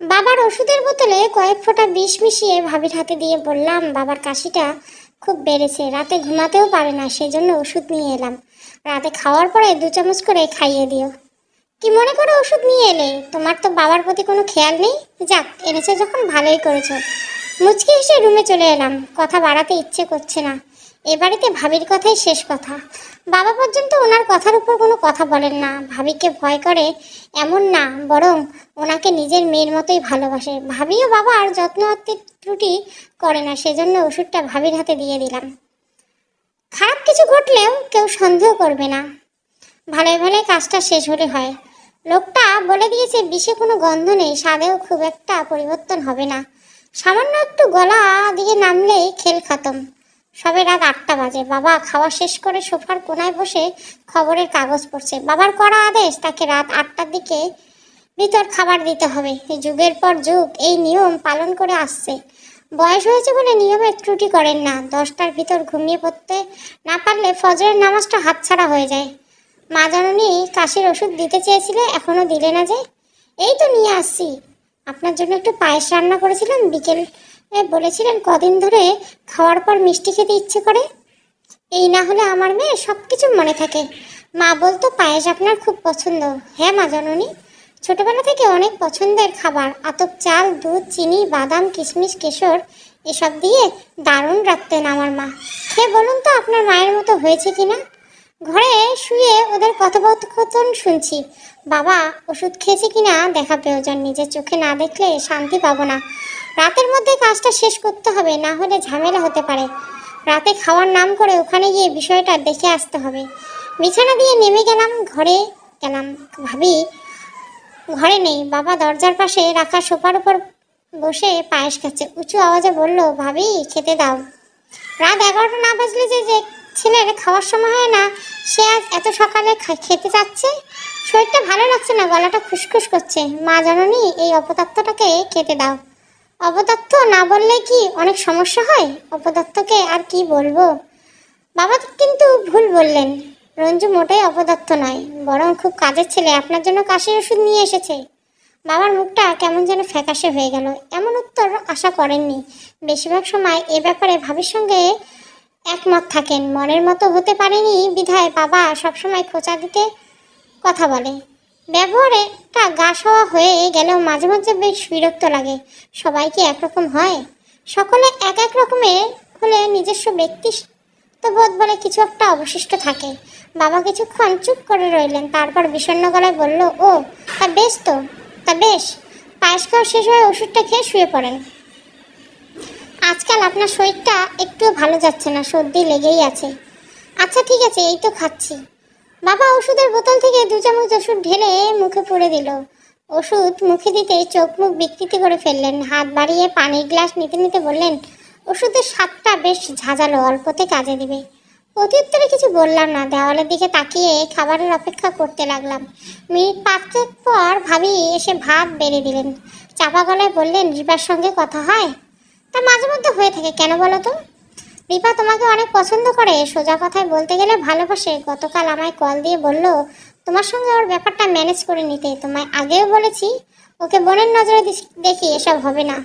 বাবার ওষুধের বোতলে কয়েক ফোঁটা বিষ মিশিয়ে ভাবির হাতে দিয়ে বললাম, বাবার কাশিটা খুব বেড়েছে, রাতে ঘুমাতেও পারে না, সেজন্য ওষুধ নিয়ে এলাম। রাতে খাওয়ার পরে 2 চামচ করে খাইয়ে দিও। কি মনে করে ওষুধ নিয়ে এলে? তোমার তো বাবার প্রতি কোনো খেয়াল নেই। যাক, এনেছো যখন ভালোই করেছো। মুচকি হেসে রুমে চলে এলাম। কথা বাড়াতে ইচ্ছে করছে না। এ বাড়িতে ভাবির কথাই শেষ কথা। বাবা পর্যন্ত ওনার কথার উপর কোনো কথা বলেন না। ভাবিকে ভয় করে এমন না, বরং ওনাকে নিজের মেয়ের মতোই ভালোবাসে। ভাবিও বাবার যত্ন আত্মীর ত্রুটি করে না, সেজন্য ওষুধটা ভাবির হাতে দিয়ে দিলাম। খারাপ কিছু ঘটলেও কেউ সন্দেহ করবে না, ভালোই ভালোই কাজটা শেষ হলে হয়। লোকটা বলে দিয়েছে বিষে কোনো গন্ধ নেই, স্বাদেও খুব একটা পরিবর্তন হবে না। সামান্য একটু গলা দিয়ে নামলেই খেল খতম। সবে রাত 8টা বাজে। বাবা খাওয়া শেষ করে সোফার কোনায় বসে খবরের কাগজ পড়ছে। বাবার করা আদেশ, তাকে রাত 8টার দিকে ভিতর খাবার দিতে হবে। যুগের পর যুগ এই নিয়ম পালন করে আসছে। বয়স হয়েছে বলে নিয়মের ত্রুটি করেন না। 10টার ভিতর ঘুমিয়ে পড়তে না পারলে ফজরের নামাজটা হাতছাড়া হয়ে যায়। মা জননী কাশির ওষুধ দিতে চেয়েছিলে, এখনো দিলে না যে? এই তো নিয়ে আসছি। আপনার জন্য একটু পায়েস রান্না করেছিলাম, বিকেলে বলেছিলেন কদিন ধরে খাওয়ার পর মিষ্টি খেতে ইচ্ছে করে। এই না হলে আমার মেয়ে সব কিছু মনে থাকে। মা বলতো পায়েস আপনার খুব পছন্দ। হ্যাঁ মা জননী, ছোটবেলা থেকে অনেক পছন্দের খাবার। আতপ চাল, দুধ, চিনি, বাদাম, কিশমিশ, কেশর এসব দিয়ে দারুণ রাখতেন আমার মা। খেয়ে বলুন তো আপনার মায়ের মতো হয়েছে কিনা। ঘরে শুয়ে ওদের কথোপকথন শুনছি। বাবা ওষুধ খেয়েছে কিনা দেখা প্রয়োজন। নিজের চোখে না দেখলে শান্তি পাবো না। রাতের মধ্যে কাজটা শেষ করতে হবে, না হলে ঝামেলা হতে পারে। রাতে খাওয়ার নাম করে ওখানে গিয়ে বিষয়টা দেখে আসতে হবে। বিছানা দিয়ে নেমে গেলাম, ঘরে গেলাম। ভাবি ঘরে নেই। বাবা দরজার পাশে রাখা সোফার উপর বসে পায়েস খাচ্ছে। উঁচু আওয়াজে বলল, ভাবি খেতে দাও। রাত 11টা না বাজলে যে ছেলের খাওয়ার সময় হয় না, সে আজ এত সকালে খেতে চাচ্ছে। শরীরটা ভালো লাগছে না, গলাটা খুসখুস করছে। মা জননী এই অপদার্থটাকে খেতে দাও। অপদার্থ না বললে কি অনেক সমস্যা হয়? অপদার্থকে আর কি বলবো। বাবা কিন্তু ভুল বললেন। রঞ্জু মোটেই অপদার্থ নয়, বরং খুব কাজের ছেলে। আপনার জন্য কাশির ওষুধ নিয়ে এসেছে। বাবার মুখটা কেমন যেন ফ্যাকাশে হয়ে গেল। এমন উত্তর আশা করেননি। বেশিরভাগ সময় এ ব্যাপারে ভাবির সঙ্গে একমত থাকেন। মনের মতো হতে পারেনি বিধায় বাবা সবসময় খোঁচা দিতে কথা বলে। ব্যবহারেটা গা সওয়া হয়ে গেলেও মাঝে মাঝে বেশ বিরক্ত লাগে। সবাই কি একরকম হয়? সকলে এক এক রকমের হলে নিজস্ব ব্যক্তিত্ববোধ বলে কিছু একটা অবশিষ্ট থাকে। বাবা কিছুক্ষণ চুপ করে রইলেন, তারপর বিষণ্ণ গলায় বলল, ও তা বেশ তো, তা বেশ। পায়েস খাওয়া শেষ হয়ে ওষুধটা খেয়ে শুয়ে পড়েন। আজকাল আপনার শরীরটা একটুও ভালো যাচ্ছে না, সর্দি লেগেই আছে। আচ্ছা ঠিক আছে, এই তো খাচ্ছি। বাবা ওষুধের বোতল থেকে 2 চামচ ওষুধ ঢেলে মুখে পুরে দিল। ওষুধ মুখে দিতে চোখ মুখ বিকৃতি করে ফেললেন। হাত বাড়িয়ে পানির গ্লাস নিতে নিতে বললেন, ওষুধের স্বাদটা বেশ ঝাঁঝালো, অল্পতে কাজে দিবে। প্রত্যুত্তরে কিছু বললাম না, দেওয়ালের দিকে তাকিয়ে খাবারের অপেক্ষা করতে লাগলাম। মিনিট 5 পর ভাবি এসে ভাত বেড়ে দিলেন। চাপা গলায় বললেন, রিপার সঙ্গে কথা হয়? তা মাঝে মধ্যে হয়ে থাকে, কেন বলো তো? রিপা তোমাকে অনেক পছন্দ করে, সোজা কথায় বলতে গেলে ভালোবাসে। গতকাল আমায় কল দিয়ে বলল তোমার সঙ্গে ওর ব্যাপারটা ম্যানেজ করে নিতে। তোমায় আগেও বলেছি ওকে বোনের নজরে দেখি, এসব হবে না।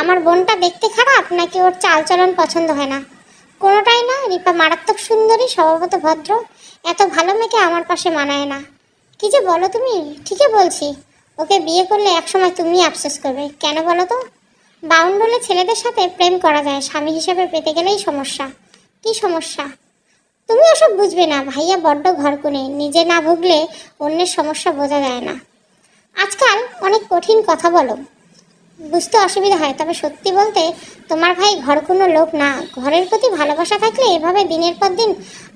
আমার বোনটা দেখতে খারাপ নাকি ওর চালচলন পছন্দ হয় না? কোনোটাই না। রিপা মারাত্মক সুন্দরী, স্বভাবত ভদ্র। এত ভালো মেয়েকে আমার পাশে মানায় না। কি যে বলো তুমি? ঠিকই বলছি। ওকে বিয়ে করলে একসময় তুমি আফসোস করবে। কেন বলো তো? বাউন্ডুলে ছেলেদের সাথে প্রেম করা যায়, স্বামী হিসেবে পেতে গেলেই সমস্যা। কি সমস্যা? তুমি ওসব বুঝবে না। ভাইয়া বড্ড ঘরকুনে, নিজে না ভুগলে অন্যের সমস্যা বোঝা যায় না। আজকাল অনেক কঠিন কথা বলো, বুঝতে অসুবিধা হয়। তবে সত্যি বলতে তোমার ভাই ঘরকুনো লোক না। ঘরের প্রতি ভালোবাসা থাকলে এভাবে দিনের পর দিন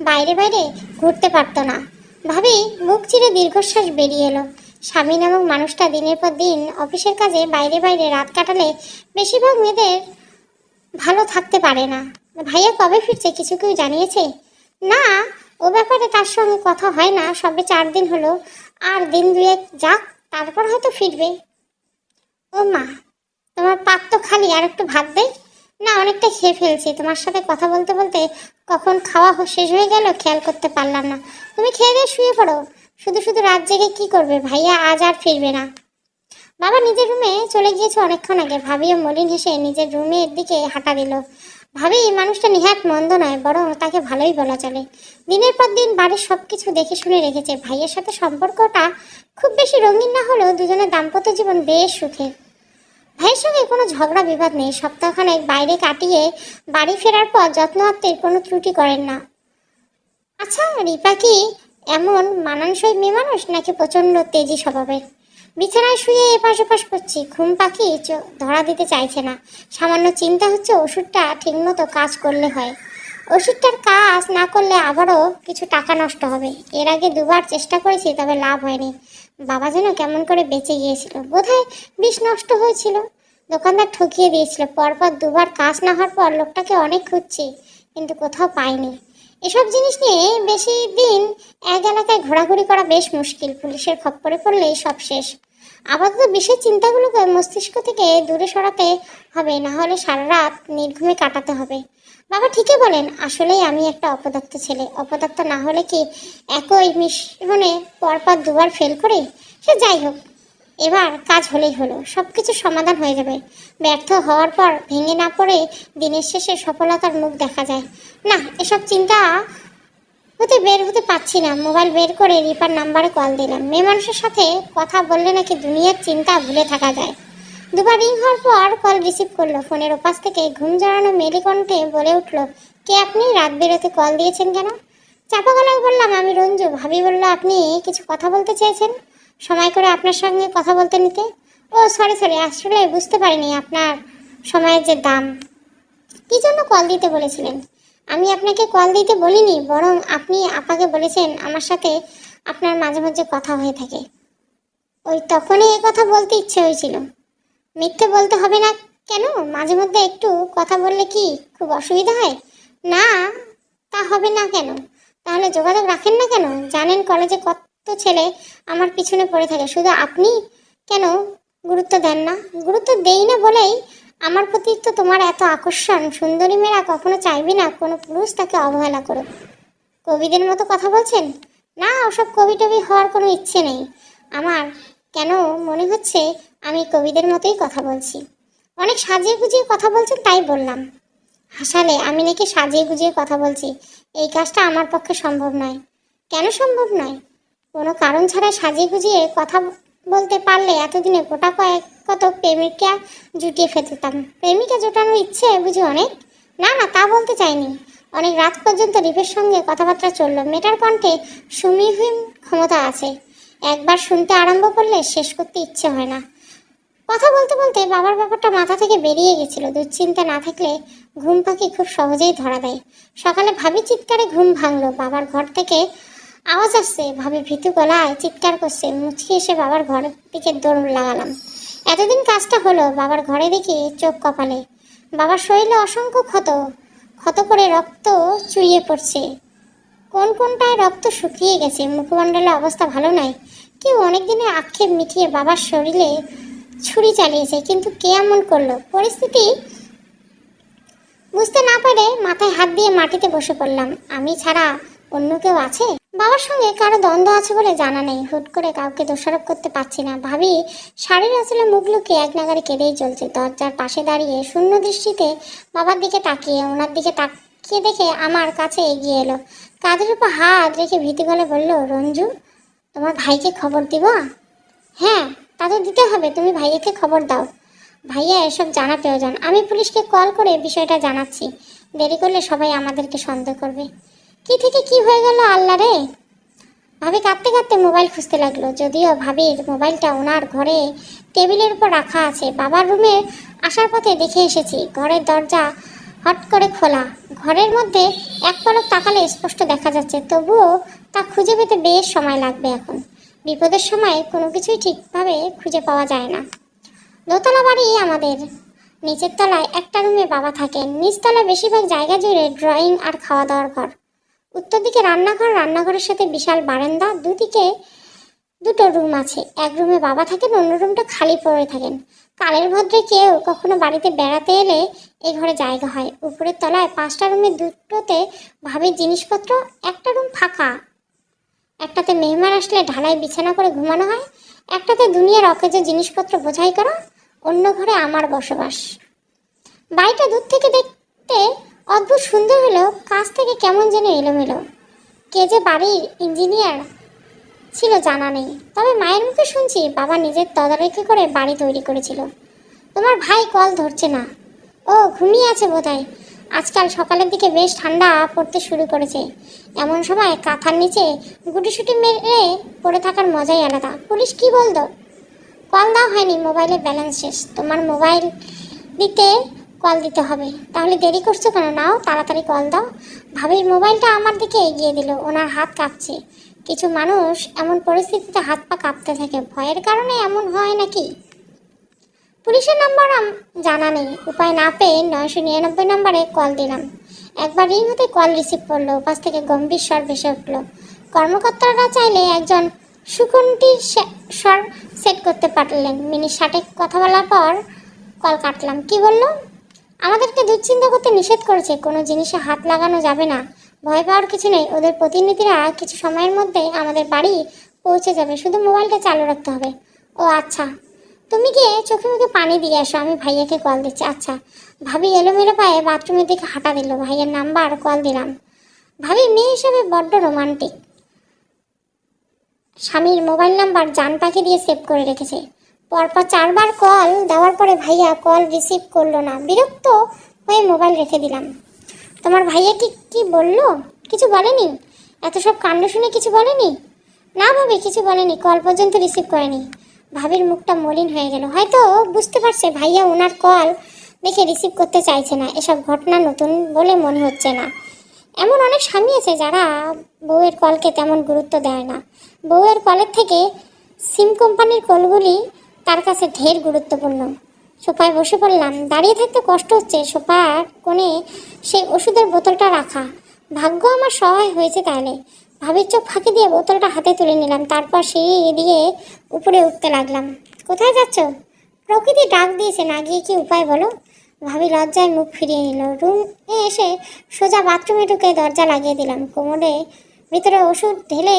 বাইরে বাইরে ঘুরতে পারতো না। ভাবি মুখ চিরে দীর্ঘশ্বাস বেরিয়ে এলো। স্বামী নামক মানুষটা দিনের পর দিন অফিসের কাজে বাইরে বাইরে রাত কাটালে বেশিরভাগ মেয়েদের ভালো থাকতে পারে না। ভাইয়া কবে ফিরছে কিছু কেউ জানিয়েছে? না, ও ব্যাপারে তার সঙ্গে কথা হয় না। সবে 4 দিন হলো। আর দিন 2 যাক, তারপর হয়তো ফিরবে। ও মা, তোমার পাত তো খালি, আর একটু ভাত দেই? না, অনেকটা খেয়ে ফেলছি। তোমার সাথে কথা বলতে বলতে কখন খাওয়া শেষ হয়ে গেল খেয়াল করতে পারলাম না। তুমি খেয়ে দিয়ে শুয়ে পড়ো। শুধু শুধু রাত জেগে কি করবে? ভাইয়া আজ আর ফিরবে না। বাবা নিজের রুমে চলে গিয়েছে অনেকক্ষণ আগে। ভাবিও মলিন হেসে নিজের রুমের দিকে হাঁটা দিল। ভাবি মানুষটা নেহাত মন্দ নয়, বরং তাকে ভালোই বলা চলে। দিনের পর দিন বাড়ির সবকিছু দেখে শুনে রেখেছে। ভাইয়ের সাথে সম্পর্কটা খুব বেশি রঙিন না হলেও দুজনের দাম্পত্য জীবন বেশ সুখের। ভাইয়ের সঙ্গে কোনো ঝগড়া বিবাদ নেই। সপ্তাহখানেক বাইরে কাটিয়ে বাড়ি ফেরার পর যত্ন আত্মের কোনো ত্রুটি করেন না। আচ্ছা, রিপা কি এমন মানানসই মেয়ে মানুষ, নাকি প্রচণ্ড তেজি স্বভাবের? বিছানায় শুয়ে এপাশ ওপাশ করছি, ঘুম পাখি ধরা দিতে চাইছে না। সামান্য চিন্তা হচ্ছে ওষুধটা ঠিকমতো কাজ করলে হয়। ওষুধটার কাজ না করলে আবারও কিছু টাকা নষ্ট হবে। এর আগে দুবার চেষ্টা করেছি, তবে লাভ হয়নি। বাবা যেন কেমন করে বেঁচে গিয়েছিল, বোধহয় বিষ নষ্ট হয়েছিল। দোকানদার ঠকিয়ে দিয়েছিল। পরপর দুবার কাজ না হওয়ার পর লোকটাকে অনেক খুঁজছি, কিন্তু কোথাও পাইনি। এসব জিনিস নিয়ে বেশি দিন এক এলাকায় ঘোরাঘুরি করা বেশ মুশকিল। পুলিশের খপ্পরে পড়লেই সব শেষ। আপাতত বিশেষ চিন্তাগুলোকে মস্তিষ্ক থেকে দূরে সরাতে হবে, না হলে সারা রাত নির্ঘুমে কাটাতে হবে। বাবা ঠিকই বলেন, আসলেই আমি একটা অপদার্থ ছেলে। অপদার্থ না হলে কি একই মিশনে পরপর দুবার ফেল করে? সে যাই হোক, এবার কাজ হলেই হলো, সব কিছু সমাধান হয়ে যাবে। ব্যর্থ হওয়ার পর ভেঙে না পড়ে দিনের শেষে সফলতার মুখ দেখা যায়। না, এসব চিন্তা বের হতে পারছি না। মোবাইল বের করে রিপার নাম্বারে কল দিলাম। মেয়ে মানুষের সাথে কথা বললে নাকি দুনিয়ার চিন্তা ভুলে থাকা যায়। দুবার রিং হওয়ার পর কল রিসিভ করলো। ফোনের ওপাশ থেকে ঘুম জড়ানো মেলি কণ্ঠে বলে উঠল, কে আপনি? রাত বেরোতে কল দিয়েছেন কেন? চাপা গলায় বললাম, আমি রঞ্জু। ভাবি বলল, আপনি কিছু কথা বলতে চেয়েছেন, সময় করে আপনার সঙ্গে কথা বলতে নিতে। ও সরি, আসলে বুঝতে পারিনি আপনার সময়ের যে দাম। কি জন্য কল দিতে বলেছিলেন? আমি আপনাকে কল দিতে বলিনি, বরং আপনি আপাকে বলেছেন আমার সাথে আপনার মাঝে মাঝে কথা হয়ে থাকে। ওই তখনই এ কথা বলতে ইচ্ছে হয়েছিল। মিথ্যে বলতে হবে না কেন? মাঝে মধ্যে একটু কথা বললে কি খুব অসুবিধা হয়? না, তা হবে না কেন? তাহলে যোগাযোগ রাখেন না কেন? জানেন কলেজে কত ছেলে আমার পিছনে পড়ে থাকে, শুধু আপনি কেন গুরুত্ব দেন না? গুরুত্ব দেই না বলেই আমার প্রতি তো তোমার এত আকর্ষণ। সুন্দরী মেয়েরা কখনো চাইবে না কোনো পুরুষ তাকে অবহেলা করুক। কবিদের মতো কথা বলছেন? না, ওসব কবি টবি হওয়ার কোনো ইচ্ছে নেই আমার। কেন মনে হচ্ছে আমি কবিদের মতোই কথা বলছি? অনেক সাজিয়ে গুজিয়ে কথা বলছেন, তাই বললাম। হাসালে। আমি নাকি সাজিয়ে গুজিয়ে কথা বলছি? এই কাজটা আমার পক্ষে সম্ভব নয়। কেন সম্ভব নয়? কোনো কারণ ছাড়া সাজিয়ে গুজিয়ে কথা বলতে পারলে এতদিনে গোটা কত প্রেমিকা জুটিয়ে ফেলতাম। প্রেমিকা জোটানোর ইচ্ছে বুঝি অনেক? না, তা বলতে চাইনি। অনেক রাত পর্যন্ত রিপের সঙ্গে কথাবার্তা চলল। মেয়েটার কণ্ঠে সুমিহীন ক্ষমতা আছে। একবার শুনতে আরম্ভ করলে শেষ করতে ইচ্ছে হয় না। কথা বলতে বলতে বাবার ব্যাপারটা মাথা থেকে বেরিয়ে গেছিল। দুশ্চিন্তা না থাকলে ঘুম পাখি খুব সহজেই ধরা দেয়। সকালে ভাবি চিৎকারে ঘুম ভাঙলো। বাবার ঘর থেকে আওয়াজ আসছে। ভাবি ভীতু গলায় চিৎকার করছে। মুচকি এসে বাবার ঘরের দিকে দৌড় লাগালাম। এতদিন কাজটা হলো। বাবার ঘরে দেখি চোখ কপালে। বাবার শরীরে অসংখ্য ক্ষত ক্ষত করে রক্ত চুইয়ে পড়ছে। কোনটায় রক্ত শুকিয়ে গেছে। মুখমণ্ডলের অবস্থা ভালো নয়। কেউ অনেকদিনের আক্ষেপ মিটিয়ে বাবার শরীরে ছুরি চালিয়েছে, কিন্তু কে এমন করলো? পরিস্থিতি বুঝতে না পারে মাথায় হাত দিয়ে মাটিতে বসে পড়লাম। আমি ছাড়া অন্য কেউ আছে? বাবার সঙ্গে কারো দ্বন্দ্ব আছে বলে জানা নেই। হুট করে কাউকে দোষারোপ করতে পারছি না। ভাবি শাড়ির আসলে মুখ লুকিয়ে এক নাগারে কেঁদেই চলছে। দরজার পাশে দাঁড়িয়ে শূন্য দৃষ্টিতে বাবার দিকে তাকিয়ে, ওনার দিকে তাকিয়ে দেখে আমার কাছে এগিয়ে এলো। কাঁধের উপর হাত রেখে ভীতি গলে বলল, রঞ্জু, তোমার ভাইকে খবর দিব? হ্যাঁ, তা তো দিতে হবে। তুমি ভাইয়াকে খবর দাও। ভাইয়া এসব জানা প্রয়োজন। আমি পুলিশকে কল করে বিষয়টা জানাচ্ছি। দেরি করলে সবাই আমাদেরকে সন্দেহ করবে। কি থেকে কি হয়ে গেল আল্লাহ রে! ভাবি কাঁদতে কাঁদতে মোবাইল খুঁজতে লাগলো। যদিও ভাবির মোবাইলটা ওনার ঘরে টেবিলের উপর রাখা আছে। বাবার রুমে আসার পথে দেখে এসেছি ঘরের দরজা হট করে খোলা। ঘরের মধ্যে এক পলক তাকালে স্পষ্ট দেখা যাচ্ছে, তবুও তা খুঁজে পেতে বেশ সময় লাগবে। এখন বিপদের সময় কোনো কিছুই ঠিকভাবে খুঁজে পাওয়া যায় না। দোতলা বাড়ি আমাদের। নিচের তলায় একটা রুমে বাবা থাকেন। নিচতলায় বেশিরভাগ জায়গা জুড়ে ড্রয়িং আর খাওয়া দাওয়ার ঘর। উত্তর দিকে রান্নাঘর, রান্নাঘরের সাথে বিশাল বারান্দা। দুদিকে দুটো রুম আছে। এক রুমে বাবা থাকেন, অন্য রুমটা খালি পড়ে থাকেন। কালের ভদ্রে কেউ কখনো বাড়িতে বেড়াতে এলে এই ঘরে জায়গা হয়। উপরের তলায় 5টা রুমে দুটোতে ভাবির জিনিসপত্র। একটা রুম ফাঁকা, একটাতে মেহমান আসলে ঢালাই বিছানা করে ঘুমানো হয়। একটাতে দুনিয়ার অকেজো জিনিসপত্র বোঝাই করা, অন্য ঘরে আমার বসবাস। বাড়িটা দূর থেকে দেখতে অদ্ভুত সুন্দর হলেও কাছ থেকে কেমন যেন এলোমেলো। কে যে বাড়ির ইঞ্জিনিয়ার ছিল জানা নেই, তবে মায়ের মুখে শুনছি বাবা নিজের তদারকি করে বাড়ি তৈরি করেছিল। তোমার ভাই কল ধরছে না, ও ঘুমিয়ে আছে বোধহয়। আজকাল সকালের দিকে বেশ ঠান্ডা পড়তে শুরু করেছে, এমন সময় কাঁথার নিচে গুটিসুটি মেরে পড়ে থাকার মজাই আলাদা। পুলিশ কি বলতো? কল দেওয়া হয়নি, মোবাইলে ব্যালেন্স শেষ। তোমার মোবাইল দিতে কল দিতে হবে, তাহলে দেরি করছো কেন? নাও তাড়াতাড়ি কল দাও। ভাবির মোবাইলটা আমার দিকে এগিয়ে দিল, ওনার হাত কাঁপছে। কিছু মানুষ এমন পরিস্থিতিতে হাত পা কাঁপতে থাকে, ভয়ের কারণে এমন হয় নাকি? পুলিশের নাম্বার জানা নেই, উপায় না পেয়ে 999 নম্বরে কল দিলাম। একবার রিং হতে কল রিসিভ করলো, ওপাশ থেকে গম্ভীর স্বর ভেসে উঠল। কর্মকর্তারা চাইলে একজন সুকণ্ঠির স্বর সেট করতে পারলেন। মিনিট 60 কথা বলার পর কল কাটলাম। কি বললো? আমাদেরকে দুশ্চিন্তা করতে নিষেধ করেছে, কোনো জিনিসে হাত লাগানো যাবে না। ভয় পাওয়ার কিছু নেই, ওদের প্রতিনিধিরা কিছু সময়ের মধ্যে আমাদের বাড়ি পৌঁছে যাবে, শুধু মোবাইলটা চালু রাখতে হবে। ও আচ্ছা, তুমি গিয়ে চোখে মুখে পানি দিয়ে আসো, আমি ভাইয়াকে কল দিচ্ছি। আচ্ছা। ভাবি এলোমেলো পায়ে বাথরুমের দিকে হাঁটা দিল। ভাইয়ের নাম্বার কল দিলাম। ভাবি মেয়ে হিসেবে বড্ড রোমান্টিক, স্বামীর মোবাইল নাম্বার জান পাখি দিয়ে সেভ করে রেখেছে। পরপর 4 বার কল দেওয়ার পরে ভাইয়া কল রিসিভ করলো না, বিরক্ত হয়ে মোবাইল রেখে দিলাম। তোমার ভাইয়া কি বললো? কিছু বলেনি? এত সব কাণ্ড শুনে কিছু বলেনি? না ভাবি, কিছু বলেনি, কল পর্যন্ত রিসিভ করেনি। ভাবির মুখটা মলিন হয়ে গেল, হয়তো বুঝতে পারছে ভাইয়া ওনার কল দেখে রিসিভ করতে চাইছে না। এসব ঘটনা নতুন বলে মনে হচ্ছে না। এমন অনেক স্বামী আছে যারা বউয়ের কলকে তেমন গুরুত্ব দেয় না। বউয়ের কলের থেকে সিম কোম্পানির কলগুলি তার কাছে ঢের গুরুত্বপূর্ণ। সোফায় বসে পড়লাম, দাঁড়িয়ে থাকতে কষ্ট হচ্ছে। সোফার কোণে সেই ওষুধের বোতলটা রাখা, ভাগ্য আমার সহায় হয়েছে তাহলে। ভাবির চোখ ফাঁকি দিয়ে বোতলটা হাতে তুলে নিলাম, তারপর সিঁড়ি দিয়ে উপরে উঠতে লাগলাম। কোথায় যাচ্ছ? প্রকৃতি ডাক দিয়েছে, না গিয়ে কি উপায় বলো? ভাবি লজ্জায় মুখ ফিরিয়ে নিল। রুমে এসে সোজা বাথরুমে ঢুকে দরজা লাগিয়ে দিলাম। কোমরে ভিতরে ওষুধ ঢেলে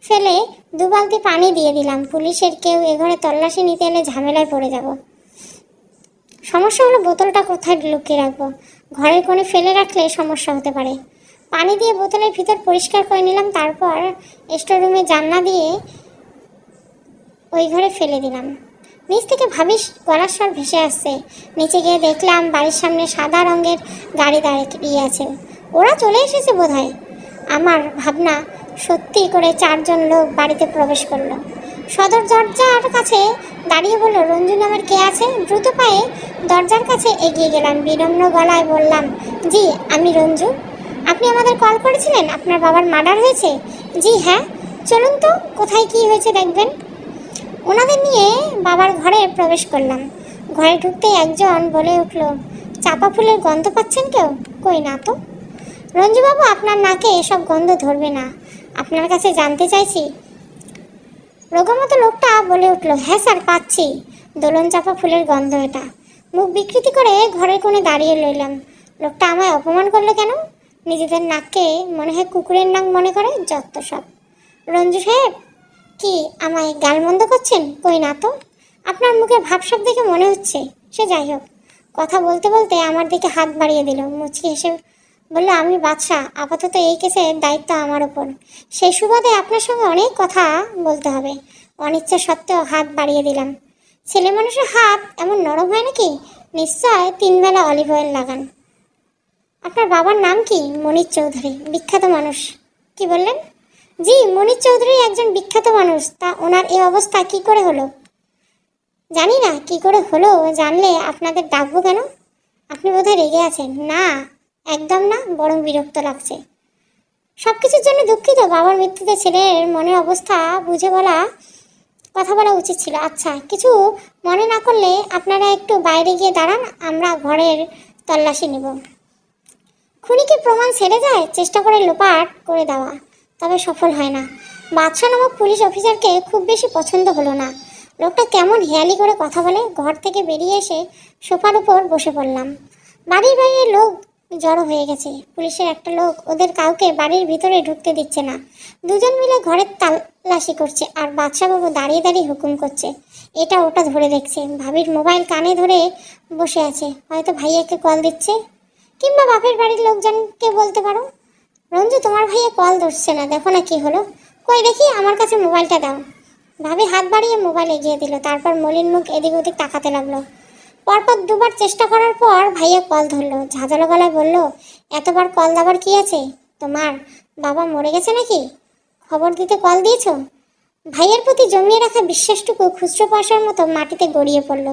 ফেলে 2 বালতি পানি দিয়ে দিলাম। পুলিশের কেউ এ ঘরে তল্লাশি নিতে এলে ঝামেলায় পড়ে যাব। সমস্যা হলো বোতলটা কোথায় লুকিয়ে রাখবো? ঘরের কোণে ফেলে রাখলে সমস্যা হতে পারে। পানি দিয়ে বোতলের ভিতর পরিষ্কার করে নিলাম, তারপর স্টোর রুমে জানলা দিয়ে ওই ঘরে ফেলে দিলাম। নিচ থেকে ভাবিস গলার স্বর ভেসে আসছে। নিচে গিয়ে দেখলাম বাড়ির সামনে সাদা রঙের গাড়ি দাঁড়িয়ে আছে। ওরা চলে এসেছে বোধহয়। আমার ভাবনা সত্যি করে 4 জন লোক বাড়িতে প্রবেশ করলো। সদর দরজার কাছে দাঁড়িয়ে বলল, রঞ্জু নামের কে আছে? দ্রুত পায়ে দরজার কাছে এগিয়ে গেলাম, বিনম্র গলায় বললাম, জি আমি রঞ্জু। আপনি আমাদের কল করেছিলেন? আপনার বাবার মার্ডার হয়েছে? জি হ্যাঁ। চলুন তো, কোথায় কি হয়েছে দেখবেন। ওনাদের নিয়ে বাবার ঘরে প্রবেশ করলাম। ঘরে ঢুকতেই একজন বলে উঠল, চাপা ফুলের গন্ধ পাচ্ছেন কেউ? কই না তো। রঞ্জুবাবু, আপনার নাকে এসব গন্ধ ধরবে না, আপনার কাছে জানতে চাইছি। রোগামতো লোকটা বলে উঠল, হ্যাঁ স্যার পাচ্ছি, দোলন চাপা ফুলের গন্ধ এটা। মুখ বিকৃতি করে ঘরের কোণে দাঁড়িয়ে রইলাম। লোকটা আমায় অপমান করলো কেন? নিজেদের নাককে মনে হয় কুকুরের নাক মনে করে, যত সব। রঞ্জু সাহেব, কি আমায় গালমন্দ করছেন? কই না তো। আপনার মুখে ভাবসাব দেখে মনে হচ্ছে। সে যাই হোক, কথা বলতে বলতে আমার দিকে হাত বাড়িয়ে দিল। মুচকি হেসে বলল, আমি বাদশা, আপাতত এই কেসের দায়িত্ব আমার ওপর। সেই সুবাদে আপনার সঙ্গে অনেক কথা বলতে হবে। অনিচ্ছা সত্ত্বেও হাত বাড়িয়ে দিলাম। ছেলে মানুষের হাত এমন নরম হয় নাকি? নিশ্চয় 3 বেলা অলিভ অয়েল লাগান। আপনার বাবার নাম কি? মনির চৌধুরী, বিখ্যাত মানুষ। কি বললেন? জি, মনির চৌধুরী একজন বিখ্যাত মানুষ। তা ওনার এই অবস্থা কি করে হলো? জানি না কি করে হলো, জানলে আপনাদের ডাকবো কেন? আপনি বোধহয় রেগে আছেন। না, একদম না, বরং বিরক্ত লাগছে। সব কিছুর জন্য দুঃখিত। বাবার মৃত্যুতে ছেলের মনের অবস্থা বুঝে কথা বলা উচিত ছিল। আচ্ছা, কিছু মনে না করলে আপনারা একটু বাইরে গিয়ে দাঁড়ান, আমরা ঘরের তল্লাশি নেব। খুনিকে প্রমাণ ছেড়ে যায়, চেষ্টা করে লোপাট করে দেওয়া, তবে সফল হয় না। বাদশা নামক পুলিশ অফিসারকে খুব বেশি পছন্দ হলো না। লোকটা কেমন হেয়ালি করে কথা বলে। ঘর থেকে বেরিয়ে এসে সোফার উপর বসে পড়লাম। বাড়ির বাইরে লোক জড়ো হয়ে গেছে। পুলিশের একটা লোক ওদের কাউকে বাড়ির ভিতরে ঢুকতে দিচ্ছে না। দুজন মিলে ঘরের তালাশি করছে আর বাদশাবাবু দাঁড়িয়ে দাঁড়িয়ে হুকুম করছে, এটা ওটা ধরে দেখছে। ভাবির মোবাইল কানে ধরে বসে আছে, হয়তো ভাইয়াকে কল দিচ্ছে, কিংবা বাপের বাড়ির লোকজনকে বলতে পারো। রঞ্জু, তোমার ভাইয়া কল ধরছে না, দেখো না কি হলো। কই দেখি, আমার কাছে মোবাইলটা দাও। ভাবি হাত বাড়িয়ে মোবাইল এগিয়ে দিল, তারপর মলিন মুখ এদিক ওদিক তাকাতে লাগলো। পরপর দুবার চেষ্টা করার পর ভাইয়া কল ধরলো, ঝাঁঝালো গলায় বলল, এতবার কল দেওয়ার কি আছে? তোমার বাবা মরে গেছে নাকি? খবর দিতে কল দিয়েছো? ভাইয়ের প্রতি জমিয়ে রাখা বিশ্বাসটুকু খুচরো পয়সার মতো মাটিতে গড়িয়ে পড়ল।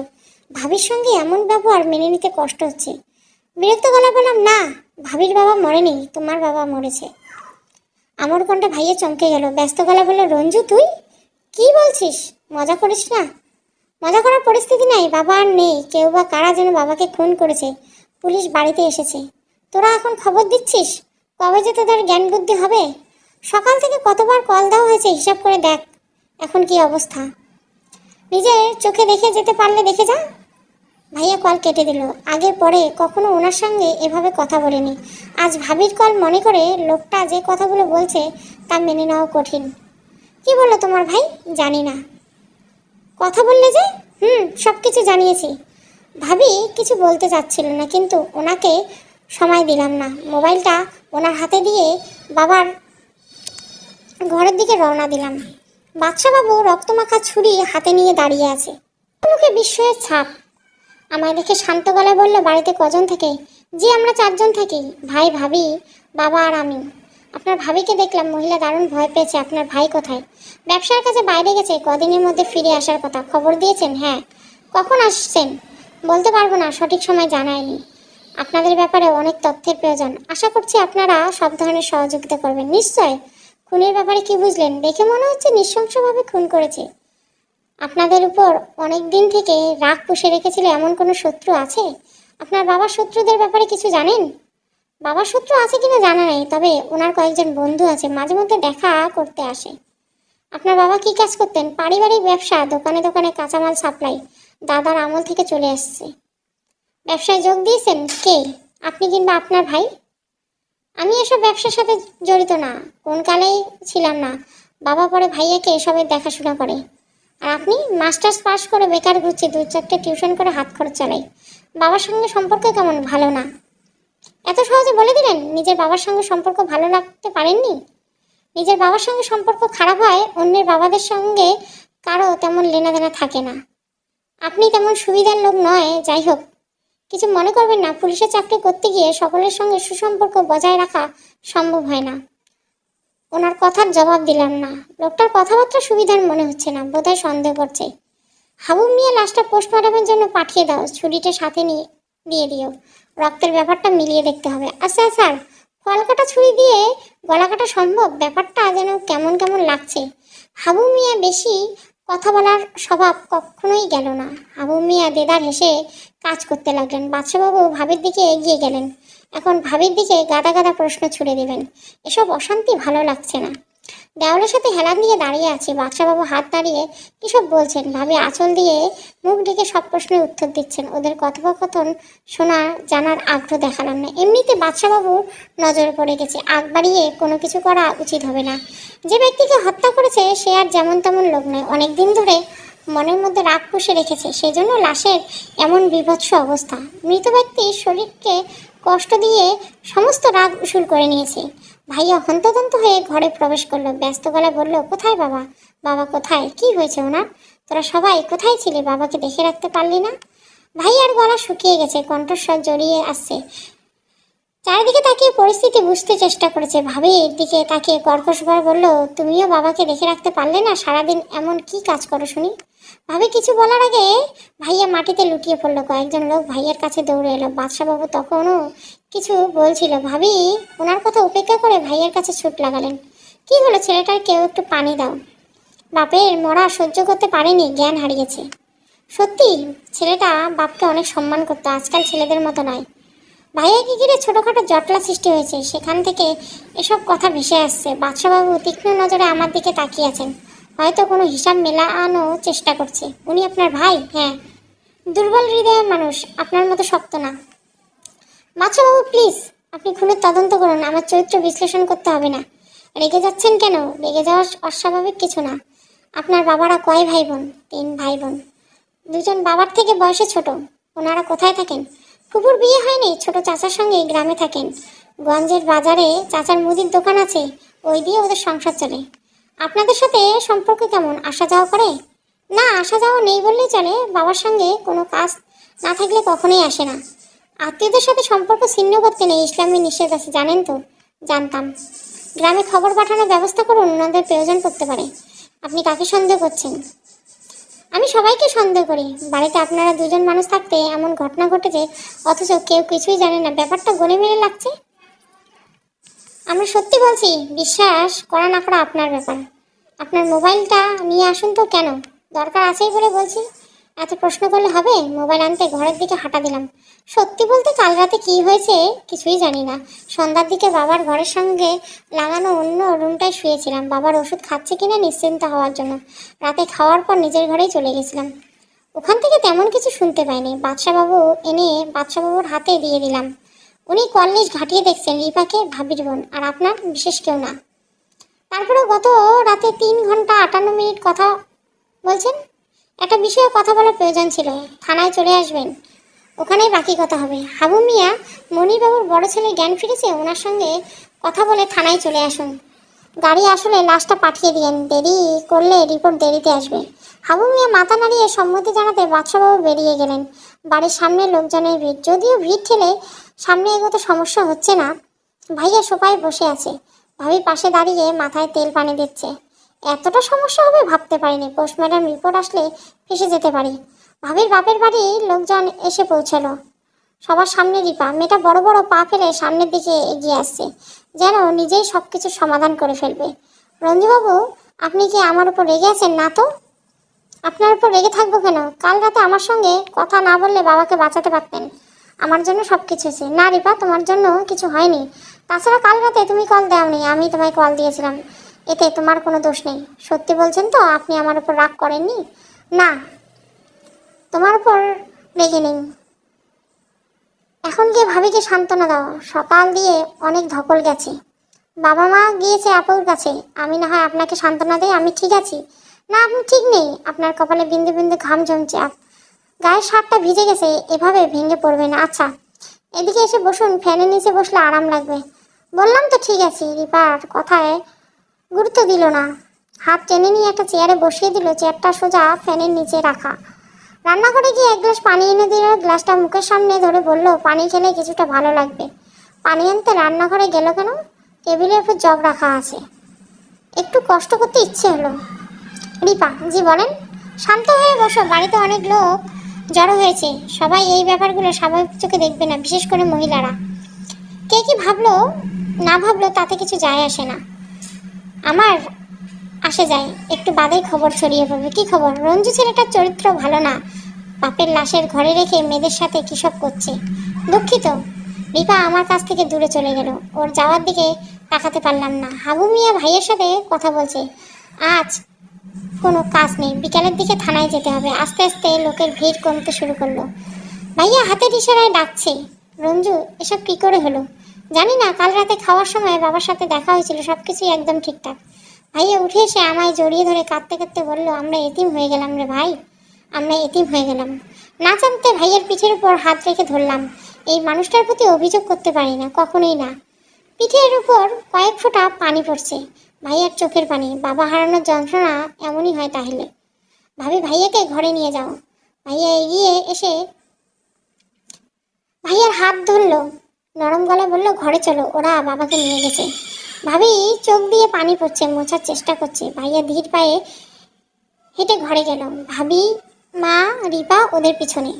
ভাবির সঙ্গে এমন ব্যবহার মেনে নিতে কষ্ট হচ্ছে। বিরক্ত গলা বললাম, না, ভাবির বাবা মরেনি, তোমার বাবা মরেছে। আমার কণ্ঠে ভাইয়া চমকে গেল, ব্যস্ত গলা বলল, রঞ্জু তুই কি বলছিস? মজা করিস না। মজা করার পরিস্থিতি নাই, বাবা আর নেই, কেউ বা কারা যেন বাবাকে খুন করেছে, পুলিশ বাড়িতে এসেছে। তোরা এখন খবর দিচ্ছিস? কবে যে তোদের জ্ঞান বুদ্ধি হবে? সকাল থেকে কতবার কল দেওয়া হয়েছে হিসাব করে দেখ এখন কি অবস্থা। নিজের চোখে দেখে যেতে পারলে দেখে যা। ভাইয়া কল কেটে দিল। আগে পরে কখনো ওনার সঙ্গে এভাবে কথা বলেনি। আজ ভাবির কল মনে করে লোকটা যে কথাগুলো বলছে তা মেনে নেওয়া কঠিন। কি বললো তোমার ভাই? জানি না। কথা বললে যে? সব কিছু জানিয়েছি। ভাবি কিছু বলতে চাচ্ছিল না, কিন্তু ওনাকে সময় দিলাম না। মোবাইলটা ওনার হাতে দিয়ে বাবার ঘরের দিকে রওনা দিলাম। বাদশাবাবু রক্তমাখা ছুরি হাতে নিয়ে দাঁড়িয়ে আছে, মুখে বিস্ময়ের ছাপ। আমায় দেখে শান্ত গলায় বলল, বাড়িতে কজন থাকে? জি, আমরা 4 জন থাকি, ভাই, ভাবি, বাবা আর আমি। আপনার ভাবিকে দেখলাম, মহিলা দারুণ ভয় পেয়েছে। আপনার ভাই কোথায়? ব্যবসার কাছে বাইরে গেছে, কদিনের মধ্যে ফিরে আসার কথা। খবর দিয়েছেন? হ্যাঁ। কখন আসছেন? বলতে পারবো না, সঠিক সময় জানায়নি। আপনাদের ব্যাপারে অনেক তথ্যের প্রয়োজন, আশা করছি আপনারা সব ধরনের সহযোগিতা করবেন। নিশ্চয়। খুনের ব্যাপারে কি বুঝলেন? দেখে মনে হচ্ছে নৃশংসভাবে খুন করেছে। আপনাদের উপর অনেক দিন থেকে রাগ পুষে রেখেছিল, এমন কোনো শত্রু আছে? আপনার বাবার শত্রুদের ব্যাপারে কিছু জানেন? বাবার শত্রু আছে কিনা জানা নেই, তবে ওনার কয়েকজন বন্ধু আছে, মাঝে মধ্যে দেখা করতে আসে। আপনার বাবা কি কাজ করতেন? পারিবারিক ব্যবসা, দোকানে দোকানে কাঁচামাল সাপ্লাই, দাদার আমল থেকে চলে আসছে। ব্যবসায় যোগ দিয়েছেন কে? আপনি কিংবা আপনার ভাই? আমি এসব ব্যবসার সাথে জড়িত না, কোন কালেই ছিলাম না। বাবা পরে ভাইয়াকে এসবের দেখাশোনা করে। আর আপনি? মাস্টার্স পাস করে বেকার ঘুরছি, 2-4টে টিউশন করে হাত খরচ চালাই। বাবার সঙ্গে সম্পর্ক কেমন? ভালো না। এত সহজে বলে দিলেন? নিজের বাবার সঙ্গে সম্পর্ক ভালো রাখতে পারেননি? নিজের বাবার সঙ্গে সম্পর্ক খারাপ হয়, অন্যের বাবাদের সঙ্গে কারো তেমন লেনাদেনা থাকে না। আপনি তেমন সুবিধার লোক নয়। যাই হোক, কিছু মনে করবেন না, পুলিশের চাকরি করতে গিয়ে সকলের সঙ্গে সুসম্পর্ক বজায় রাখা সম্ভব হয় না। ওনার কথার জবাব দিলাম না। লোকটার কথাবার্তা সুবিধার মনে হচ্ছে না, বোধহয় সন্দেহ করছে। হাবু মিয়া লাশটা পোস্টমর্টমের জন্য পাঠিয়ে দাও, ছুরিটা সাথে নিয়ে দিয়ে দিও। রক্তের ব্যাপারটা মিলিয়ে দেখতে হবে। আচ্ছা স্যার, ফল কাটা ছুরি দিয়ে গলা কাটা সম্ভব? ব্যাপারটা যেন কেমন কেমন লাগছে। হাবু মিয়া বেশি কথা বলার স্বভাব কখনোই গেল না। হাবু মিয়া দেদার হেসে কাজ করতে লাগলেন। বাদশাবাবু ভাবির দিকে এগিয়ে গেলেন। এখন ভাবির দিকে গাদা গাদা প্রশ্ন ছুড়ে দেবেন। এসব অশান্তি ভালো লাগছে না। দেওয়ালের সাথে হেলান দিয়ে দাঁড়িয়ে আছে। বাদশাবাবু হাত দাঁড়িয়ে কিসব বলছেন। ভাবি আঁচল দিয়ে মুখ ঢেকে সব প্রশ্নের উত্তর দিচ্ছেন। ওদের কথোপকথন শোনা জানার আগ্রহ দেখালাম না। এমনিতে বাদশাবাবুর নজরে পড়ে গেছে, আগ বাড়িয়ে কোনো কিছু করা উচিত হবে না। যে ব্যক্তিকে হত্যা করেছে সে আর যেমন তেমন লোক নয়, অনেক দিন ধরে মনের মধ্যে রাগ পুষে রেখেছে, সেজন্য লাশের এমন বিভৎস অবস্থা। মৃত ব্যক্তির শরীরকে কষ্ট দিয়ে সমস্ত রাগ উসুল করে নিয়েছে। ভাইয়া হন্তদন্ত হয়ে ঘরে প্রবেশ করলো, ব্যস্ত গলায় বলল, কোথায় বাবা? বাবা কোথায়? কি হয়েছে ওনার? তোরা সবাই কোথায় ছিলে? বাবাকে দেখে রাখতে পারলি না? ভাইয়ার গলা শুকিয়ে গেছে, কণ্ঠস্বর জড়িয়ে আসছে। চারিদিকে তাকিয়ে পরিস্থিতি বুঝতে চেষ্টা করেছে। ভাবির দিকে তাকিয়ে কর্কশভাবে বলল, তুমিও বাবাকে দেখে রাখতে পারলে না? সারাদিন এমন কি কাজ করো শুনি? ভাবি কিছু বলার আগে ভাইয়া মাটিতে লুটিয়ে পড়লো। কয়েকজন লোক ভাইয়ার কাছে দৌড়ে এলো। বাদশাবাবু তখনও কিছু বলছিল। ভাবি ওনার কথা উপেক্ষা করে ভাইয়ার কাছে ছুট লাগালেন। কি হলো ছেলেটার? কেউ একটু পানি দাও। বাপের মরা সহ্য করতে পারেনি, জ্ঞান হারিয়েছে। সত্যি ছেলেটা বাপকে অনেক সম্মান করতো, আজকাল ছেলেদের মতো নয়। ভাইয়াকে ঘিরে ছোটোখাটো জটলা সৃষ্টি হয়েছে, সেখান থেকে এসব কথা ভেসে আসছে। বাদশাবাবু তীক্ষ্ণ নজরে আমার দিকে তাকিয়ে আছেন, হয়তো কোনো হিসাব মেলানো চেষ্টা করছে। উনি আপনার ভাই? হ্যাঁ। দুর্বল হৃদয়ের মানুষ, আপনার মতো শক্ত না। বাচ্চাবাবু প্লিজ, আপনি খুনের তদন্ত করুন, আমার চরিত্র বিশ্লেষণ করতে হবে না। রেগে যাচ্ছেন কেন? রেগে যাওয়া অস্বাভাবিক কিছু না। আপনার বাবারা কয় ভাই বোন? 3 ভাই বোন। দুজন বাবার থেকে বয়সে ছোট। ওনারা কোথায় থাকেন? ফুপুর বিয়ে হয়নি, ছোট চাচার সঙ্গে গ্রামে থাকেন। গঞ্জের বাজারে চাচার মুদির দোকান আছে, ওই দিয়ে ওদের সংসার চলে। আপনাদের সাথে সম্পর্ক কেমন? আসা যাওয়া করে? না, আসা যাওয়া নেই বললেই চলে। বাবার সঙ্গে কোনো কাজ না থাকলে কখনোই আসে না। আত্মীয়দের সাথে সম্পর্ক ছিন্ন করতে নেই, ইসলামী নিষেধ আছে, জানেন তো? জানতাম। গ্রামে খবর পাঠানোর ব্যবস্থা করুন, ওনাদের প্রয়োজন পড়তে পারে। আপনি কাকে সন্দেহ করছেন? আমি সবাইকে সন্দেহ করি। বাড়িতে আপনারা দুজন মানুষ থাকতে এমন ঘটনা ঘটেছে, অথচ কেউ কিছুই জানে না। ব্যাপারটা গলে মেলে লাগছে। আমরা সত্যি বলছি, বিশ্বাস করা না করা আপনার ব্যাপার। আপনার মোবাইলটা নিয়ে আসুন তো। কেন? দরকার আছেই বলে বলছি। এত প্রশ্ন করলে হবে? মোবাইল আনতে ঘরের দিকে হাঁটা দিলাম। সত্যি বলতে কাল রাতে কি হয়েছে কিছুই জানি না। সন্ধ্যার দিকে বাবার ঘরের সঙ্গে লাগানো অন্য রুমটায় শুয়েছিলাম, বাবার ওষুধ খাচ্ছে কিনা নিশ্চিন্ত হওয়ার জন্য। রাতে খাওয়ার পর নিজের ঘরেই চলে গেছিলাম। ওখান থেকে তেমন কিছু শুনতে পাইনি। বাদশাবাবু এনে বাদশাবাবুর হাতে দিয়ে দিলাম। উনি কলনিশ ঘাটিয়ে দেখছেন রিপাকে, ভাবির বোন, আর আপনার বিশেষ কেউ না। তারপরে গত রাতে 3 ঘন্টা 58 মিনিট কথা বলছেন। একটা বিষয়ে কথা বলার প্রয়োজন ছিল। থানায় চলে আসবেন, ওখানেই বাকি কথা হবে। হাবু মিয়া, মনিবাবুর বড় ছেলের জ্ঞান ফিরেছে, ওনার সঙ্গে কথা বলে থানায় চলে আসুন। গাড়ি আসলে লাশটা পাঠিয়ে দিয়েন, দেরি করলে রিপোর্ট দেরিতে আসবে। হাবু মিয়া মাথা নাড়িয়ে সম্মতি জানাতে বাদশাবাবু বেরিয়ে গেলেন। বাড়ির সামনে লোকজনের ভিড়, যদিও ভিড় ঠেলে সামনে এগোতে সমস্যা হচ্ছে না। ভাইয়া সোফায় বসে আছে, ভাবি পাশে দাঁড়িয়ে মাথায় তেল পানি দিচ্ছে। এতটা সমস্যা হবে ভাবতে পারিনি। পোস্টমর্টম রিপোর্ট আসলে ফেসে যেতে পারি। ভাবির বাপের বাড়ির লোকজন এসে পৌঁছালো। সবার সামনে রিপা, মেয়েটা বড় বড় পা ফেলে সামনের দিকে এগিয়ে আসছে, যেন নিজেই সব কিছুর সমাধান করে ফেলবে। রঞ্জুবাবু, আপনি কি আমার উপর রেগে আছেন? না তো। আপনার উপর রেগে থাকবো কেন? কাল রাতে আমার সঙ্গে কথা না বললে বাবাকে বাঁচাতে পারতেন। আমার জন্য সব কিছু হয়েছে। না রিপা, তোমার জন্য কিছু হয়নি। তাছাড়া কাল রাতে তুমি কল দাওনি, আমি তোমায় কল দিয়েছিলাম। এতে তোমার কোনো দোষ নেই। সত্যি বলছেন তো? আপনি আমার উপর রাগ করেননি? না, তোমার উপর রেগে নেই। এখন গিয়ে ভাবিকে সান্ত্বনা দাও। সকাল দিয়ে অনেক ধকল গেছে। বাবা মা গিয়েছে আপুর কাছে। আমি না হয় আপনাকে সান্ত্বনা দিই, আমি ঠিক আছি। না, আপনি ঠিক নেই। আপনার কপালে বিন্দু বিন্দু ঘাম জমছে, গায়ের শার্টটা ভিজে গেছে। এভাবে ভেঙে পড়বে না। আচ্ছা, এদিকে এসে বসুন, ফ্যানের নিচে বসলে আরাম লাগবে। বললাম তো ঠিক আছে। রিপার কথায় গুরুত্ব দিল না। হাত টেনে নিয়ে একটা চেয়ারে বসিয়ে দিল, চেয়ারটা সোজা ফ্যানের নিচে রাখা। রান্নাঘরে গিয়ে 1 গ্লাস পানি এনে দিল, গ্লাসটা মুখের সামনে ধরে বলল, পানি খেলে কিছুটা ভালো লাগবে। পানি আনতে রান্নাঘরে গেল কেন? টেবিলের উপর জগ রাখা আছে, একটু কষ্ট করতে ইচ্ছে হলো। রিপা, জি বলেন। শান্ত হয়ে বসো, বাড়িতে অনেক লোক জড়ো হয়েছে। সবাই এই ব্যাপারগুলো স্বাভাবিক চোখে দেখবে না, বিশেষ করে মহিলারা। কে কি ভাবলো না ভাবলো তাতে কিছু যায় আসে না। আমার আসে যায়, একটু বাদেই খবর ছড়িয়ে পড়বে। কি খবর? রঞ্জু ছেলেটার চরিত্র ভালো না, বাপের লাশের ঘরে রেখে মেয়েদের সাথে কী সব করছে। দুঃখিত। রিপা আমার কাছ থেকে দূরে চলে গেল। ওর যাওয়ার দিকে তাকাতে পারলাম না। হাবু মিয়া ভাইয়ের সাথে কথা বলছে। আজ কোনো কাজ নেই, বিকালের দিকে থানায় যেতে হবে। আস্তে আস্তে লোকের ভিড় কমতে শুরু করলো। ভাইয়া হাতের ইশারায় ডাকছে। রঞ্জু, এসব কি করে হলো? জানি না। কাল রাতে খাওয়ার সময় বাবার সাথে দেখা হয়েছিল, সব কিছুই একদম ঠিকঠাক। ভাইয়া উঠে এসে আমায় জড়িয়ে ধরে কাঁদতে কাঁদতে বলল, আমরা এতিম হয়ে গেলাম রে ভাই, আমরা এতিম হয়ে গেলাম। না জানতে ভাইয়ের পিঠের উপর হাত রেখে ধরলাম। এই মানুষটার প্রতি অভিযোগ করতে পারি না, কখনোই না। পিঠের উপর কয়েক ফোঁটা পানি পড়ছে, ভাইয়ার চোখের পানি। বাবা হারানোর যন্ত্রণা এমনই হয় তাহলে। ভাবি, ভাইয়াকে ঘরে নিয়ে যাও। ভাইয়া এগিয়ে এসে ভাইয়ার হাত ধরলো, নরম গলায় বলল, ঘরে চলো, ওরা বাবাকে নিয়ে গেছে। ভাবি চোখ দিয়ে পানি পড়ছে, মোছার চেষ্টা করছে। ভাইয়া ধীর পায়ে হেঁটে ঘরে গেল। ভাবি, মা, রিপা ওদের পিছনে।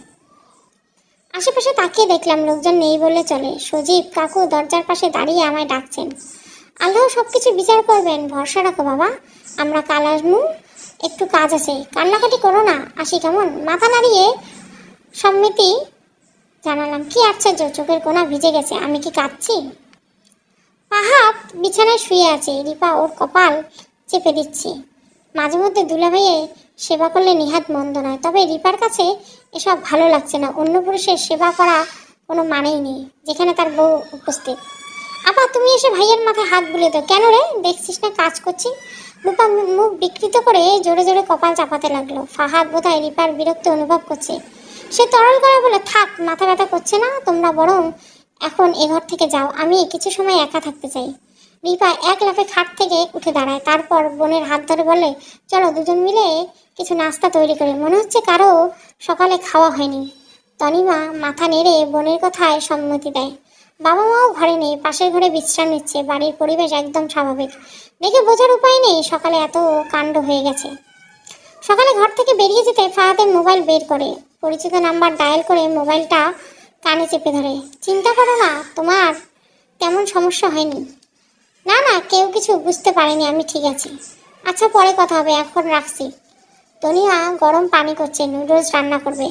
আশেপাশে তাকিয়ে দেখলাম লোকজন নেই বললে চলে। সজীব কাকু দরজার পাশে দাঁড়িয়ে আমায় ডাকছেন। আল্লাহ সব কিছু বিচার করবেন, ভরসা রাখো বাবা, আমরা কাল আসবো, একটু কাজ আছে। কান্নাকাটি করো না, আসি কেমন? মাথা নাড়িয়ে সম্মতি জানালাম। কি আশ্চর্য, চোখের কোনা ভিজে গেছে। আমি কি কাঁদছি? পাহাত বিছানায় শুয়ে আছে, রিপা ওর কপাল চেপে দিচ্ছে। মাঝে মধ্যে দুলাভাইয়ে সেবা করলে নিহাত মন্দ নয়, তবে রিপার কাছে এসব ভালো লাগছে না। অন্য পুরুষের সেবা করা কোনো মানেই নেই যেখানে তার বউ উপস্থিত। আপা তুমি এসে ভাইয়ের মাথায় হাত বুলিয়ে দাও। কেন রে, দেখছিস না কাজ করছি? রূপা মুখ বিকৃত করে জোরে জোরে কপাল চাপাতে লাগলো। ফাহাদ বোধহয় রিপার বিরক্তি অনুভব করছে। সে তরল করে বলে, থাক, মাথা ব্যথা করছে না, তোমরা বরং এখন এ ঘর থেকে যাও, আমি কিছু সময় একা থাকতে চাই। রিপা এক লাফে খাট থেকে উঠে দাঁড়ায়, তারপর বোনের হাত ধরে বলে, চলো দুজন মিলে কিছু নাস্তা তৈরি করে, মনে হচ্ছে কারো সকালে খাওয়া হয়নি। তনিমা মাথা নেড়ে বোনের কথায় সম্মতি দেয়। বাবা মাও ঘরে নেই, পাশের ঘরে বিশ্রাম নিচ্ছে। বাড়ির পরিবেশ একদম স্বাভাবিক, দেখে বোঝার উপায় নেই সকালে এত কাণ্ড হয়ে গেছে। সকালে ঘর থেকে বেরিয়ে যেতে ফাহাদের মোবাইল বের করে পরিচিত নাম্বার ডায়াল করে মোবাইলটা কানে চেপে ধরে। চিন্তা করো না, তোমার তেমন সমস্যা হয়নি। না না, কেউ কিছু বুঝতে পারেনি, আমি ঠিক আছি। আচ্ছা পরে কথা হবে, এখন রাখছি। তনিয়া গরম পানি করছে, নুডলস রান্না করবে,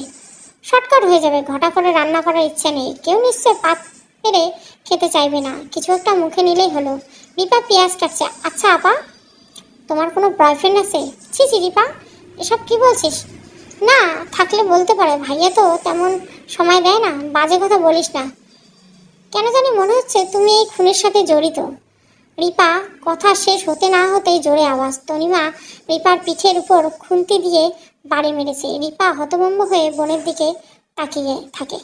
শর্টকাট হয়ে যাবে। ঘটা করে রান্না করার ইচ্ছে নেই, কেউ নিশ্চয় পাত পেরে খেতে চাইবে না, কিছু একটা মুখে নিলেই হলো। রিপা পেঁয়াজ কাটছে। আচ্ছা আপা, তোমার কোনো বয়ফ্রেন্ড আছে? ছি ছি রিপা, এসব কি বলছিস? না, থাকলে বলতে পারে, ভাইয়া তো তেমন সময় দেয় না। বাজে কথা বলিস না, কেন জানি মনে হচ্ছে তুমি এই খুনের সাথে জড়িত। রিপা কথা শেষ হতে না হতেই জোরে আওয়াজ। তনিমা রিপার পিঠের উপর খুন্তি দিয়ে বাড়ি মেরেছে। রিপা হতভম্ব হয়ে বোনের দিকে তাকিয়ে থাকে।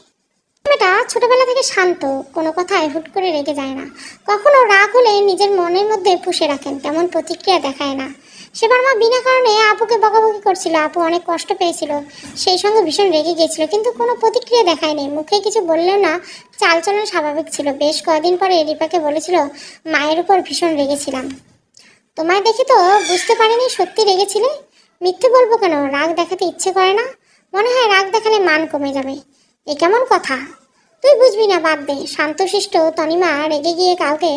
মেয়েটা ছোটবেলা থেকে শান্ত, কোনো কথায় হুট করে রেগে যায় না। কখনো রাগ হলে নিজের মনের মধ্যে পুষে রাখেন, তেমন প্রতিক্রিয়া দেখায় না। সেবার মা বিনা কারণে আপুকে বকাবকি করছিল, আপু অনেক কষ্ট পেয়েছিল, সেই সঙ্গে ভীষণ রেগে গিয়েছিল, কিন্তু কোনো প্রতিক্রিয়া দেখায়নি। মুখে কিছু বললেও না, চালচলন স্বাভাবিক ছিল। বেশ কয়েকদিন পরে রিপাকে বলেছিল, মায়ের উপর ভীষণ রেগেছিলাম, তোমায় দেখে তো বুঝতে পারিনি সত্যি রেগেছিলে। মিথ্যে বলবো কেন, রাগ দেখাতে ইচ্ছে করে না, মনে হয় রাগ দেখালে মান কমে যাবে। এ কেমন কথা, তুই বুঝবি না, বাদ দে। শান্তশিষ্ট তনিমা রেগে গিয়ে কাউকে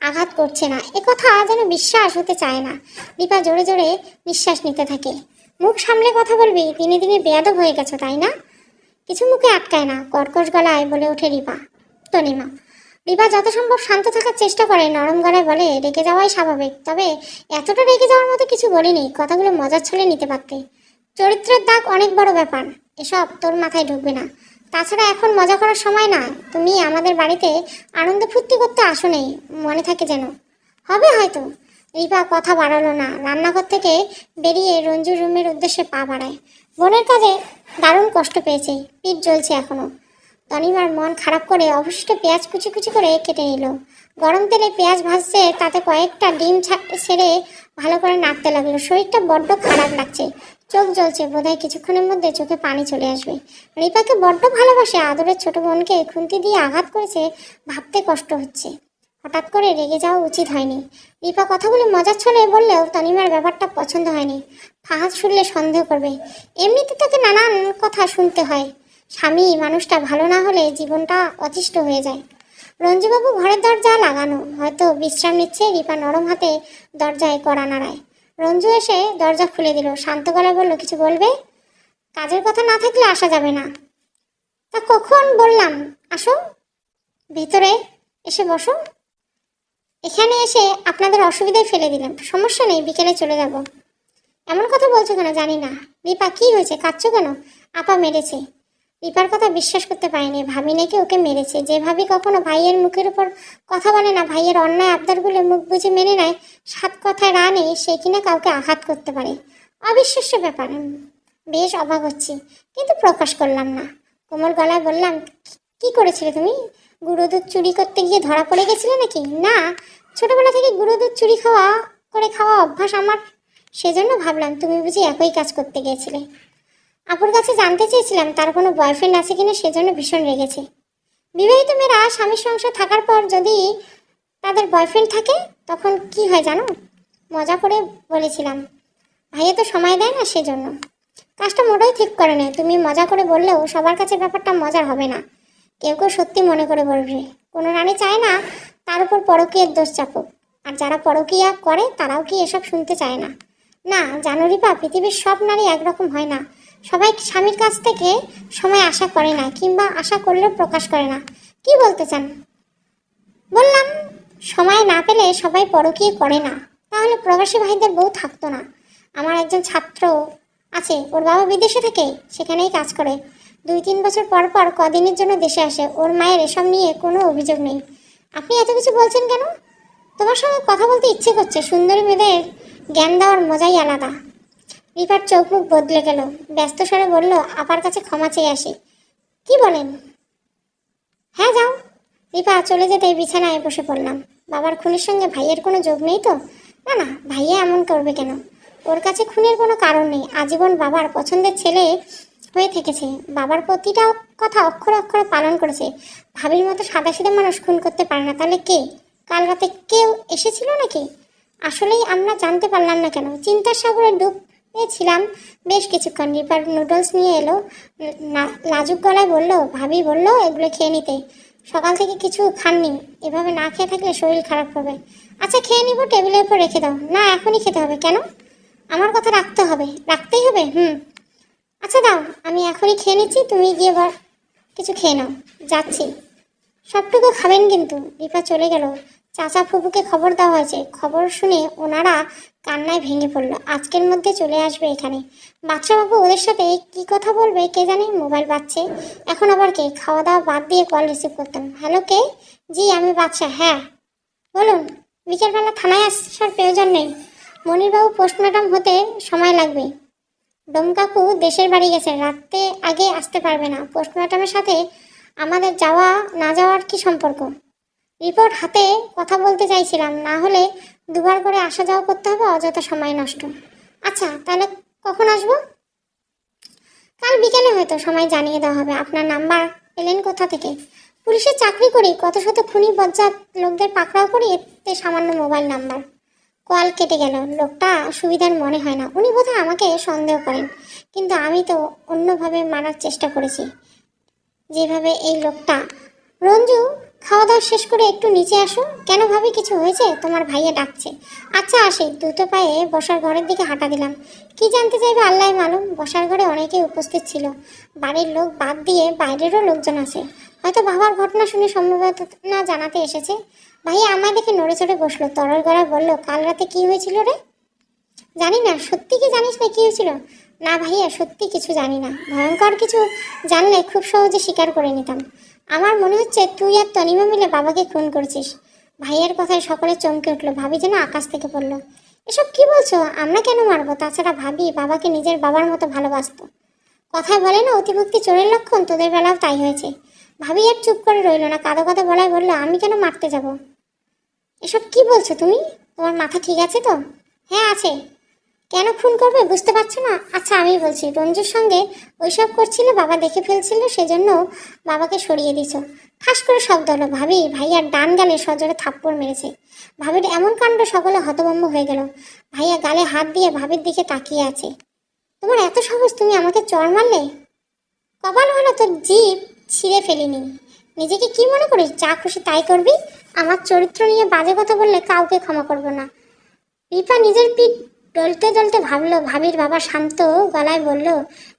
আঘাত করছে না, এ কথা যেন বিশ্বাস হতে চায় না। রিপা জোরে জোরে নিঃশ্বাস নিতে থাকে। মুখ সামলে কথা বলবি, দিনে দিনে বেয়াদব হয়ে গেছো তাই না? কিছু মুখে আটকায় না, কর্কশ গলায় বলে ওঠে তনিমা। রিপা যত সম্ভব শান্ত থাকার চেষ্টা করে, নরম গলায় বলে, রেগে যাওয়াই স্বাভাবিক, তবে এতটা রেগে যাওয়ার মতো কিছু বলিনি, কথাগুলো মজার ছলে নিতে পারতে। চরিত্রের দাগ অনেক বড় ব্যাপার, এসব তোর মাথায় ঢুকবে না। তাছাড়া এখন মজা করার সময় না, তুমি আমাদের বাড়িতে আনন্দ ফুর্তি করতে আসো নেই, মনে থাকে যেন। হবে হয়তো। রিপা কথা বাড়ালো না, রান্নাঘর থেকে বেরিয়ে রঞ্জুর রুমের উদ্দেশ্যে পা বাড়ায়। বোনের কাজে দারুণ কষ্ট পেয়েছে, পিঠ জ্বলছে এখনো। তনিমার মন খারাপ করে অবশিষ্ট পেঁয়াজ কুচি কুচি করে কেটে নিল। গরম তেলে পেঁয়াজ ভাজছে, তাতে কয়েকটা ডিম ছেড়ে ভালো করে নাড়তে লাগলো। শরীরটা বড্ড খারাপ লাগছে, চোখ জ্বলছে, বোধহয় কিছুক্ষণের মধ্যে চোখে পানি চলে আসবে। রিপাকে বড্ড ভালোবাসে, আদরের ছোট বোনকে খুন্তি দিয়ে আঘাত করেছে, ভাবতে কষ্ট হচ্ছে। হঠাৎ করে রেগে যাওয়া উচিত হয়নি। রিপা কথাগুলি মজার ছলে বললেও তনিমার ব্যাপারটা পছন্দ হয়নি। ফাহাদ শুনলে সন্দেহ করবে, এমনিতে তাকে নানান কথা শুনতে হয়। স্বামী মানুষটা ভালো না হলে জীবনটা অতিষ্ঠ হয়ে যায়। রঞ্জুবাবু ঘরের দরজা লাগানো, হয়তো বিশ্রাম নিচ্ছে। রিপা নরম হাতে দরজায় কড়া নাড়ায়। রঞ্জু এসে দরজা খুলে দিল, শান্ত গলায় বলল, কিছু বলবে? কাজের কথা না থাকলে আসা যাবে না। তা কখন বললাম আসো, ভিতরে এসে বসো। এখানে এসে আপনাদের অসুবিধায় ফেলে দিলাম, সমস্যা নেই, বিকেলে চলে যাব। এমন কথা বলছো কেন? জানি না। রিপা কি হয়েছে, কাঁদছো কেন? আপা মেরেছে। রিপার কথা বিশ্বাস করতে পারেনি, ভাবি নাকি ওকে মেরেছে। যে ভাবি কখনো ভাইয়ের মুখের উপর কথা বলে না, ভাইয়ের অন্যায় আবদারগুলো মুখ বুঝে মেনে নেয়, সাত কথায় রানে, সে কিনা কাউকে আঘাত করতে পারে। অবিশ্বাস্য ব্যাপার। বেশ অবাক হচ্ছি, কিন্তু প্রকাশ করলাম না। কোমল গলায় বললাম, কি করেছিলে তুমি? গুঁড়ো দুধ চুরি করতে গিয়ে ধরা পড়ে গেছিলে নাকি? না, ছোটবেলা থেকে গুঁড়ো দুধ চুরি খাওয়া অভ্যাস আমার, সেজন্য ভাবলাম তুমি বুঝি একই কাজ করতে গিয়েছিলে। আপুর কাছে জানতে চেয়েছিলাম তার কোনো বয়ফ্রেন্ড আছে কিনা, সেজন্য ভীষণ রেগেছে। বিবাহিত মেয়েরা স্বামীর সংসার থাকার পর যদি তাদের বয়ফ্রেন্ড থাকে তখন কি হয় জানো? মজা করে বলেছিলাম, ভাইয়া তো সময় দেয় না, সেজন্য। কাজটা মোটেই ঠিক করে নেয়। তুমি মজা করে বললেও সবার কাছে ব্যাপারটা মজার হবে না, কেউ কেউ সত্যি মনে করে বলবে। কোনো রানী চায় না তার উপর পরকীয়ার দোষ চাপুক, আর যারা পরকীয়া করে তারাও কি এসব শুনতে চায় না? না জানো রিপা, পৃথিবীর সব নারী একরকম হয় না। সবাই স্বামীর কাছ থেকে সময় আশা করে না, কিংবা আশা করলেও প্রকাশ করে না। কি বলতে চান? বললাম, সময় না পেলে সবাই পরকীয়া করে না, তাহলে প্রবাসী ভাইদের বউ থাকতো না। আমার একজন ছাত্র আছে, ওর বাবা বিদেশে থেকে সেখানেই কাজ করে। 2-3 বছর পর পর কদিনের জন্য দেশে আসে। ওর মায়ের এসব নিয়ে কোনো অভিযোগ নেই। আপনি এত কিছু বলছেন কেন? তোমার সঙ্গে কথা বলতে ইচ্ছে করছে। সুন্দরী মেয়েদের জ্ঞান দেওয়ার মজাই আলাদা। রিপার চোখ মুখ বদলে গেল, ব্যস্ত স্বরে বলল, আপার কাছে ক্ষমা চেয়ে আসি। কি বলেন? হ্যাঁ যাও। রিপা চলে যেতেই বিছানায় বসে পড়লাম। বাবার খুনের সঙ্গে ভাইয়ের কোনো যোগ নেই তো? না না, ভাইয়া এমন করবে কেন? ওর কাছে খুনের কোনো কারণ নেই। আজীবন বাবার পছন্দের ছেলে হয়ে থেকেছে। বাবার প্রতিটা কথা অক্ষরে অক্ষরে পালন করেছে। ভাবির মতো সাদাসিধা মানুষ খুন করতে পারে না। তাহলে কে? কাল রাতে কেউ এসেছিল নাকি? আসলেই আমরা জানতে পারলাম না কেন? চিন্তার সাগরে ছিলাম বেশ কিছুক্ষণ। রিপার নুডলস নিয়ে এলো, লাজুক গলায় বলল, ভাবি বলল এগুলো খেয়ে নিতে। সকাল থেকে কিছু খাননি, এভাবে না খেয়ে থাকলে শরীর খারাপ হবে। আচ্ছা খেয়ে নিব, টেবিলের উপর রেখে দাও। না এখনই খেতে হবে। কেন? আমার কথা রাখতে হবে। রাখতেই হবে? আচ্ছা দাও, আমি এখনই খেয়ে নিচ্ছি, তুমি গিয়ে কিছু খেয়ে নাও। যাচ্ছি। সবটুকু খাবেন কিন্তু। রিপা চলে গেল। চাচা ফুপুকে খবর দেওয়া হয়েছে। খবর শুনে ওনারা কান্নায় ভেঙে পড়লো। আজকের মধ্যে চলে আসবে এখানে। বাচ্চাবাবু ওদের সাথে কি কথা বলবে কে জানে। মোবাইল বাজছে। এখন আবার কে? খাওয়া দাওয়া বাদ দিয়ে কল রিসিভ করতাম। হ্যালো, কে? জি আমি বাচ্চা। হ্যাঁ বলুন। বিকেলবেলা থানায় আসার প্রয়োজন নেই। মনিরবাবু পোস্টমর্টম হতে সময় লাগবে। ডোমকাকু দেশের বাড়ি গেছে, রাতে আগে আসতে পারবে না। পোস্টমর্টমের সাথে আমাদের যাওয়া না যাওয়ার কি সম্পর্ক? রিপোর্ট হাতে কথা বলতে চাইছিলাম, না হলে দুবার করে আসা যাওয়া করতে হবে, অযথা সময় নষ্ট। আচ্ছা তাহলে কখন আসবো? কাল বিকেলে হয়তো, সময় জানিয়ে দেওয়া হবে। আপনার নাম্বার পেলেন কোথা থেকে? পুলিশের চাকরি করি, কত শত খুনি বজ্জাত লোকদের পাকড়াও করি, এতে সামান্য মোবাইল নাম্বার। কল কেটে গেল। লোকটা সুবিধার মনে হয় না। উনি বোধহয় আমাকে সন্দেহ করেন, কিন্তু আমি তো অন্যভাবে মারার চেষ্টা করেছি, যেভাবে এই লোকটা। রঞ্জু, খাওয়া দাওয়া শেষ করে একটু নিচে আসো। কেন ভাবি, কিছু হয়েছে? তোমার ভাইয়া ডাকছে। আচ্ছা আসি। দুটো পায়ে বসার ঘরের দিকে হাঁটা দিলাম। কি জানতে চাইবে আল্লাহ মালুম। বসার ঘরে অনেকেই উপস্থিত ছিল। বাড়ির লোক বাদ দিয়ে বাইরেরও লোকজন আছে। হয়তো বাবার ঘটনা শুনে সম্ভাবনা জানাতে এসেছে। ভাইয়া আমায় দেখে নড়ে চড়ে বসলো। তরল গলায় বলল, কাল রাতে কি হয়েছিল রে? জানি না। সত্যি কি জানিস না কি হয়েছিল? না ভাইয়া, সত্যি কিছু জানি না। ভয়ঙ্কর কিছু জানলে খুব সহজে স্বীকার করে নিতাম। আমার মনে হচ্ছে তুই আর তনিমা মিলে বাবাকে খুন করেছিস। ভাইয়ের কথায় সকলে চমকে উঠলো। ভাবি যেন আকাশ থেকে পড়লো। এসব কি বলছো? আমরা কেন মারবো? তাছাড়া ভাবি বাবাকে নিজের বাবার মতো ভালোবাসতো। কথায় বলে না, অতিভক্তি চোরের লক্ষণ। তোদের বেলাও তাই হয়েছে। ভাবি আর চুপ করে রইল না, কাঁদো কাঁদো বলায় বললো, আমি কেন মারতে যাব? এসব কি বলছো তুমি? তোমার মাথা ঠিক আছে তো? হ্যাঁ আছে। কেন খুন করবে বুঝতে পারছো না? আচ্ছা আমি বলছি, রঞ্জুর সঙ্গে ওইসব করছিলে, বাবা দেখে ফেলছিল, সেজন্য বাবাকে সরিয়ে দিছো। ঠাস করে শব্দ হলো। ভাবি ভাইয়ার ডান গালে সজোরে থাপ্পড় মেরেছে। ভাবির এমন কাণ্ড সকলে হতভম্ব হয়ে গেল। ভাইয়া গালে হাত দিয়ে ভাবির দিকে তাকিয়ে আছে। তোমার এত সাহস, তুমি আমাকে চড় মারলে? কপাল ভালো তোর জিভ ছিঁড়ে ফেলিনি। নিজেকে কি মনে করিস? যা খুশি তাই করবি। আমার চরিত্র নিয়ে বাজে কথা বললে কাউকে ক্ষমা করবো না। রিপা নিজের পিঠ ডলতে ডলতে ভাবলো। ভাবির বাবা শান্ত গলায় বলল,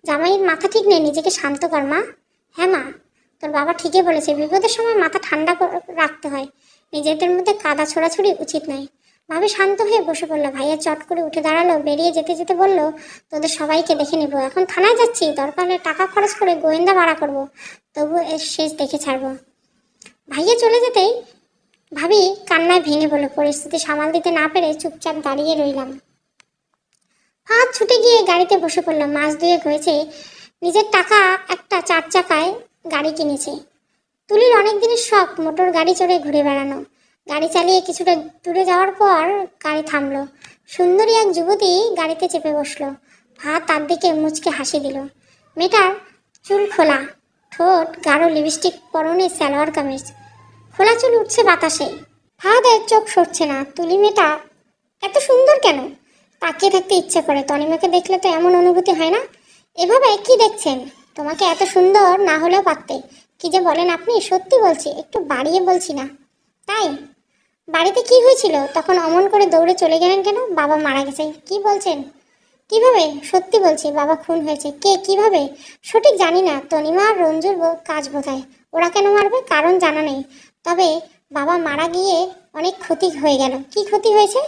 জামাইয়ের মাথা ঠিক নেই, নিজেকে শান্ত কর মা। হ্যাঁ মা, তোর বাবা ঠিকই বলেছে, বিপদের সময় মাথা ঠান্ডা রাখতে হয়। নিজেদের মধ্যে কাদা ছোড়াছুড়ি উচিত নয়। ভাবি শান্ত হয়ে বসে পড়লো। ভাইয়া চট করে উঠে দাঁড়ালো। বেরিয়ে যেতে যেতে বলল, তোদের সবাইকে দেখে নেবো। এখন থানায় যাচ্ছি, দরকার হলে টাকা খরচ করে গোয়েন্দা ভাড়া করবো, তবু এর শেষ দেখে ছাড়বো। ভাইয়া চলে যেতেই ভাবি কান্নায় ভেঙে পড়ল। পরিস্থিতি সামাল দিতে না পেরে চুপচাপ দাঁড়িয়ে রইলাম। হাত ছুটে গিয়ে গাড়িতে বসে পড়লাম। মাস দুয়েক হয়েছে নিজের টাকা একটা 4 চাকায় গাড়ি কিনেছে। তুলির অনেক দিনের শখ মোটর গাড়ি চড়ে ঘুরে বেড়ানো। গাড়ি চালিয়ে কিছুটা দূরে যাওয়ার পর গাড়ি থামলো। সুন্দরী এক যুবতী গাড়িতে চেপে বসলো। ভাত তার দিকে মুচকে হাসি দিল। মেয়েটার চুল খোলা, ঠোঁট গাঢ় লিপস্টিক, পরনে সালোয়ার কামিজ, খোলা চুল উঠছে বাতাসে। ফাহাদের চোখ সরছে না। তুলি মেয়েটা এত সুন্দর কেন? তাকিয়ে থাকতে ইচ্ছে করে। তনিমাকে দেখলে তো এমন অনুভূতি হয় না। এভাবে কি দেখছেন? তোমাকে এত সুন্দর না হলেও পারতে। কি যে বলেন আপনি? সত্যি বলছি, একটু বাড়িয়ে বলছি না। তাই? বাড়িতে কি হয়েছিল? তখন অমন করে দৌড়ে চলে গেলেন কেন? বাবা মারা গেছে। কি বলছেন? কিভাবে? সত্যি বলছি, বাবা খুন হয়েছে। কে, কিভাবে? সঠিক জানি না। তনিমা আর রঞ্জুর কাজ বোধহয়। ওরা কেন মারবে? কারণ জানা নেই। তবে বাবা মারা গিয়ে অনেক ক্ষতি হয়ে গেল। কি ক্ষতি হয়েছে?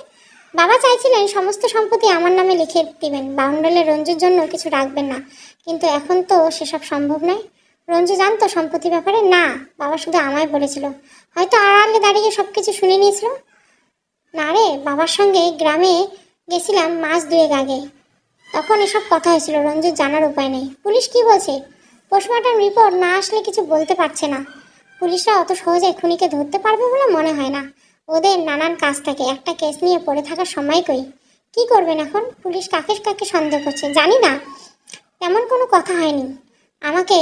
বাবা চাইছিলেন সমস্ত সম্পত্তি আমার নামে লিখে দিবেন, বাউন্ডালে রঞ্জুর জন্য কিছু রাখবেন না, কিন্তু এখন তো সেসব সম্ভব নয়। রঞ্জু জানতো সম্পত্তি ব্যাপারে? না, বাবা শুধু আমায় বলেছিল, হয়তো আড়ালে দাঁড়িয়ে সব কিছু শুনে নিয়েছিল। না রে, বাবার সঙ্গে গ্রামে গেছিলাম মাস 2 আগে, তখন এসব কথা হয়েছিল। রঞ্জুর জানার উপায় নেই। পুলিশ কি বলছে? পোস্টমর্টম রিপোর্ট না আসলে কিছু বলতে পারছে না। পুলিশরা অত সহজে খুনিকে ধরতে পারবে বলে মনে হয় না। ওদের নানান কাজ থাকে, একটা কেস নিয়ে পড়ে থাকার সময় কই। কি করবেন এখন? পুলিশ কাকে কাকে সন্দেহ করছে জানি না, তেমন কোনো কথা হয়নি। আমাকে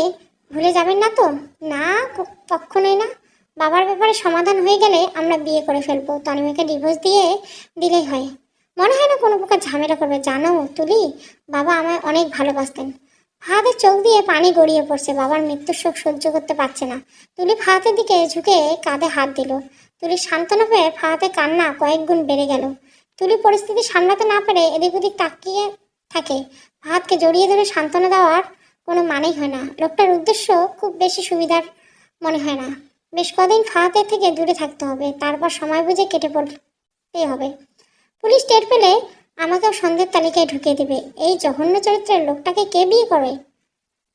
ভুলে যাবেন না তো? না, কখনোই না। বাবার ব্যাপারে সমাধান হয়ে গেলে আমরা বিয়ে করে ফেলবো, তনিমাকে ডিভোর্স দিয়ে দিলেই হয়। মনে হয় না কোনো প্রকার ঝামেলা করবে। জানো তুলি, বাবা আমায় অনেক ভালোবাসতেন। ফাহাদের চোখ দিয়ে পানি গড়িয়ে পড়ছে। বাবার মৃত্যুর শোক সহ্য করতে পারছে না। তুলি ফাহাদের দিকে ঝুঁকে কাঁধে হাত দিল। তুলি সান্ত্বনা পেয়ে ফাহাদের কান্না কয়েক গুণ বেড়ে গেল। তুলি পরিস্থিতি সামলাতে না পেরে এদিক ওদিক তাকিয়ে থাকে। ফাহাদকে জড়িয়ে ধরে সান্ত্বনা দেওয়ার কোনো মানেই হয় না। লোকটার উদ্দেশ্য খুব বেশি সুবিধার মনে হয় না। বেশ কদিন ফাহাদের থেকে দূরে থাকতে হবে, তারপর সময় বুঝে কেটে পড়তেই হবে। পুলিশ টের পেলে আমাকেও সন্দেহের তালিকায় ঢুকিয়ে দেবে। এই জঘন্য চরিত্রের লোকটাকে কে বিয়ে করে?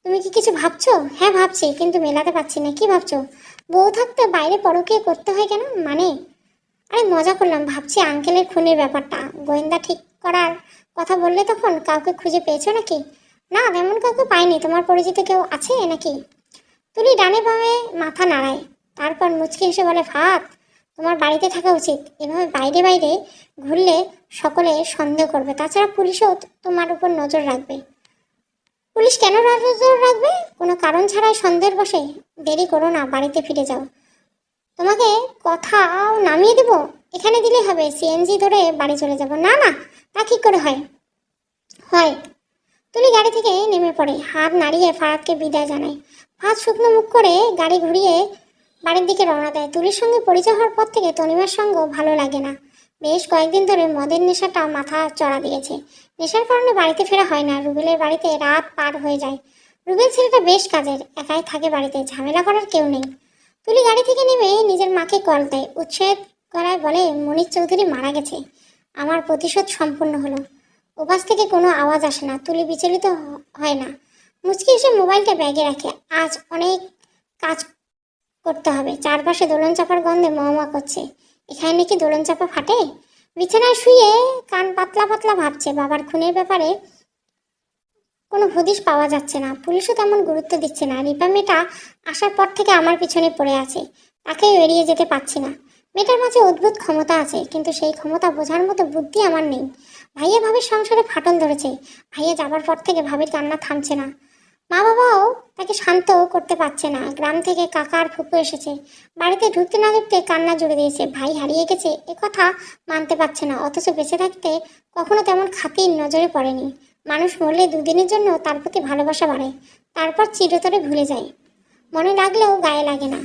তুমি কি কিছু ভাবছো? হ্যাঁ ভাবছি, কিন্তু মেলাতে পারছি না। কি ভাবছো? বউ থাকতে বাইরে পরকীয়া করতে হয় কেন? মানে? আরে মজা করলাম। ভাবছি আঙ্কেলের খুনের ব্যাপারটা। গোয়েন্দা ঠিক করার কথা বললে তখন কাউকে খুঁজে পেয়েছো নাকি? না, তেমন কাউকে পাইনি। তোমার পরিচিত কেউ আছে নাকি? তুলি ডানে বামে মাথা নাড়ায়, তারপর মুচকি হেসে বলে, ফাহাদ, তোমার বাড়িতে থাকা উচিত। এভাবে বাইরে বাইরে ঘুরলে সকলে সন্দেহ করবে। তাছাড়া পুলিশও তোমার উপর নজর রাখবে। পুলিশ কেন নজর রাখবে? কোনো কারণ ছাড়াই সন্দেহের বসে? দেরি করো না, বাড়িতে ফিরে যাও। তোমাকে কথাও নামিয়ে দেবো? এখানে দিলে হবে, সিএনজি ধরে বাড়ি চলে যাব। না না, তা কি করে হয়? হয়। তুলি গাড়ি থেকে নেমে পড়ে, হাত নাড়িয়ে ফারাদকে বিদায় জানায়। ফারাদ শুকনো মুখ করে গাড়ি ঘুরিয়ে বাড়ির দিকে রওনা দেয়। তুলির সঙ্গে পরিচয় হওয়ার পর থেকে তনিমার সঙ্গও ভালো লাগে না। বেশ কয়েকদিন ধরে মদের নেশাটা মাথা চড়া দিয়েছে। নেশার কারণে বাড়িতে ফেরা হয় না। রুবেলের বাড়িতে রাত পার হয়ে যায়। রুবেল ছেলেটা বেশ কাজের, একাই থাকে বাড়িতে, ঝামেলা করার কেউ নেই। তুলি গাড়ি থেকে নেমে নিজের মাকে কল দেয়। উচ্ছেদ গলায় বলে, মনির চৌধুরী মারা গেছে। আমার প্রতিশোধ সম্পূর্ণ হলো। ওপাশ থেকে কোনো আওয়াজ আসে না। তুলি বিচলিত হয় না। মুচকি এসে মোবাইলটা ব্যাগে রাখে। আজ অনেক কাজ করতে হবে। চারপাশে দোলন চাপার গন্ধে মহমা করছে। এখানে নাকি দোলন চাপা ফাটে? বিছানায় শুয়ে কান পাতলা পাতলা ভাবছে। বাবার খুনের ব্যাপারে কোনো হদিশ পাওয়া যাচ্ছে না। পুলিশও তেমন গুরুত্ব দিচ্ছে না। রিপা মেয়েটা আসার পর থেকে আমার পিছনে পড়ে আছে, তাকেও এড়িয়ে যেতে পারছি না। মেয়েটার মাঝে অদ্ভুত ক্ষমতা আছে, কিন্তু সেই ক্ষমতা বোঝার মতো বুদ্ধি আমার নেই। ভাইয়া ভাবির সংসারে ফাটল ধরেছে। ভাইয়া যাবার পর থেকে ভাবির কান্না থামছে না। মা বাবাও তাকে শান্ত করতে পারছে না। গ্রাম থেকে কাকা আর ফুপু এসেছে। বাড়িতে ঢুকতে না ঢুকতে কান্না জুড়ে দিয়েছে। ভাই হারিয়ে গেছে এ কথা মানতে পারছে না, অথচ বেঁচে থাকতে কখনো তেমন খাতির নজরে পড়েনি। মানুষ মরলে দুদিনের জন্য তার প্রতি ভালোবাসা বাড়ে, তারপর চিরতরে ভুলে যায়। মনে লাগলেও গায়ে লাগে না।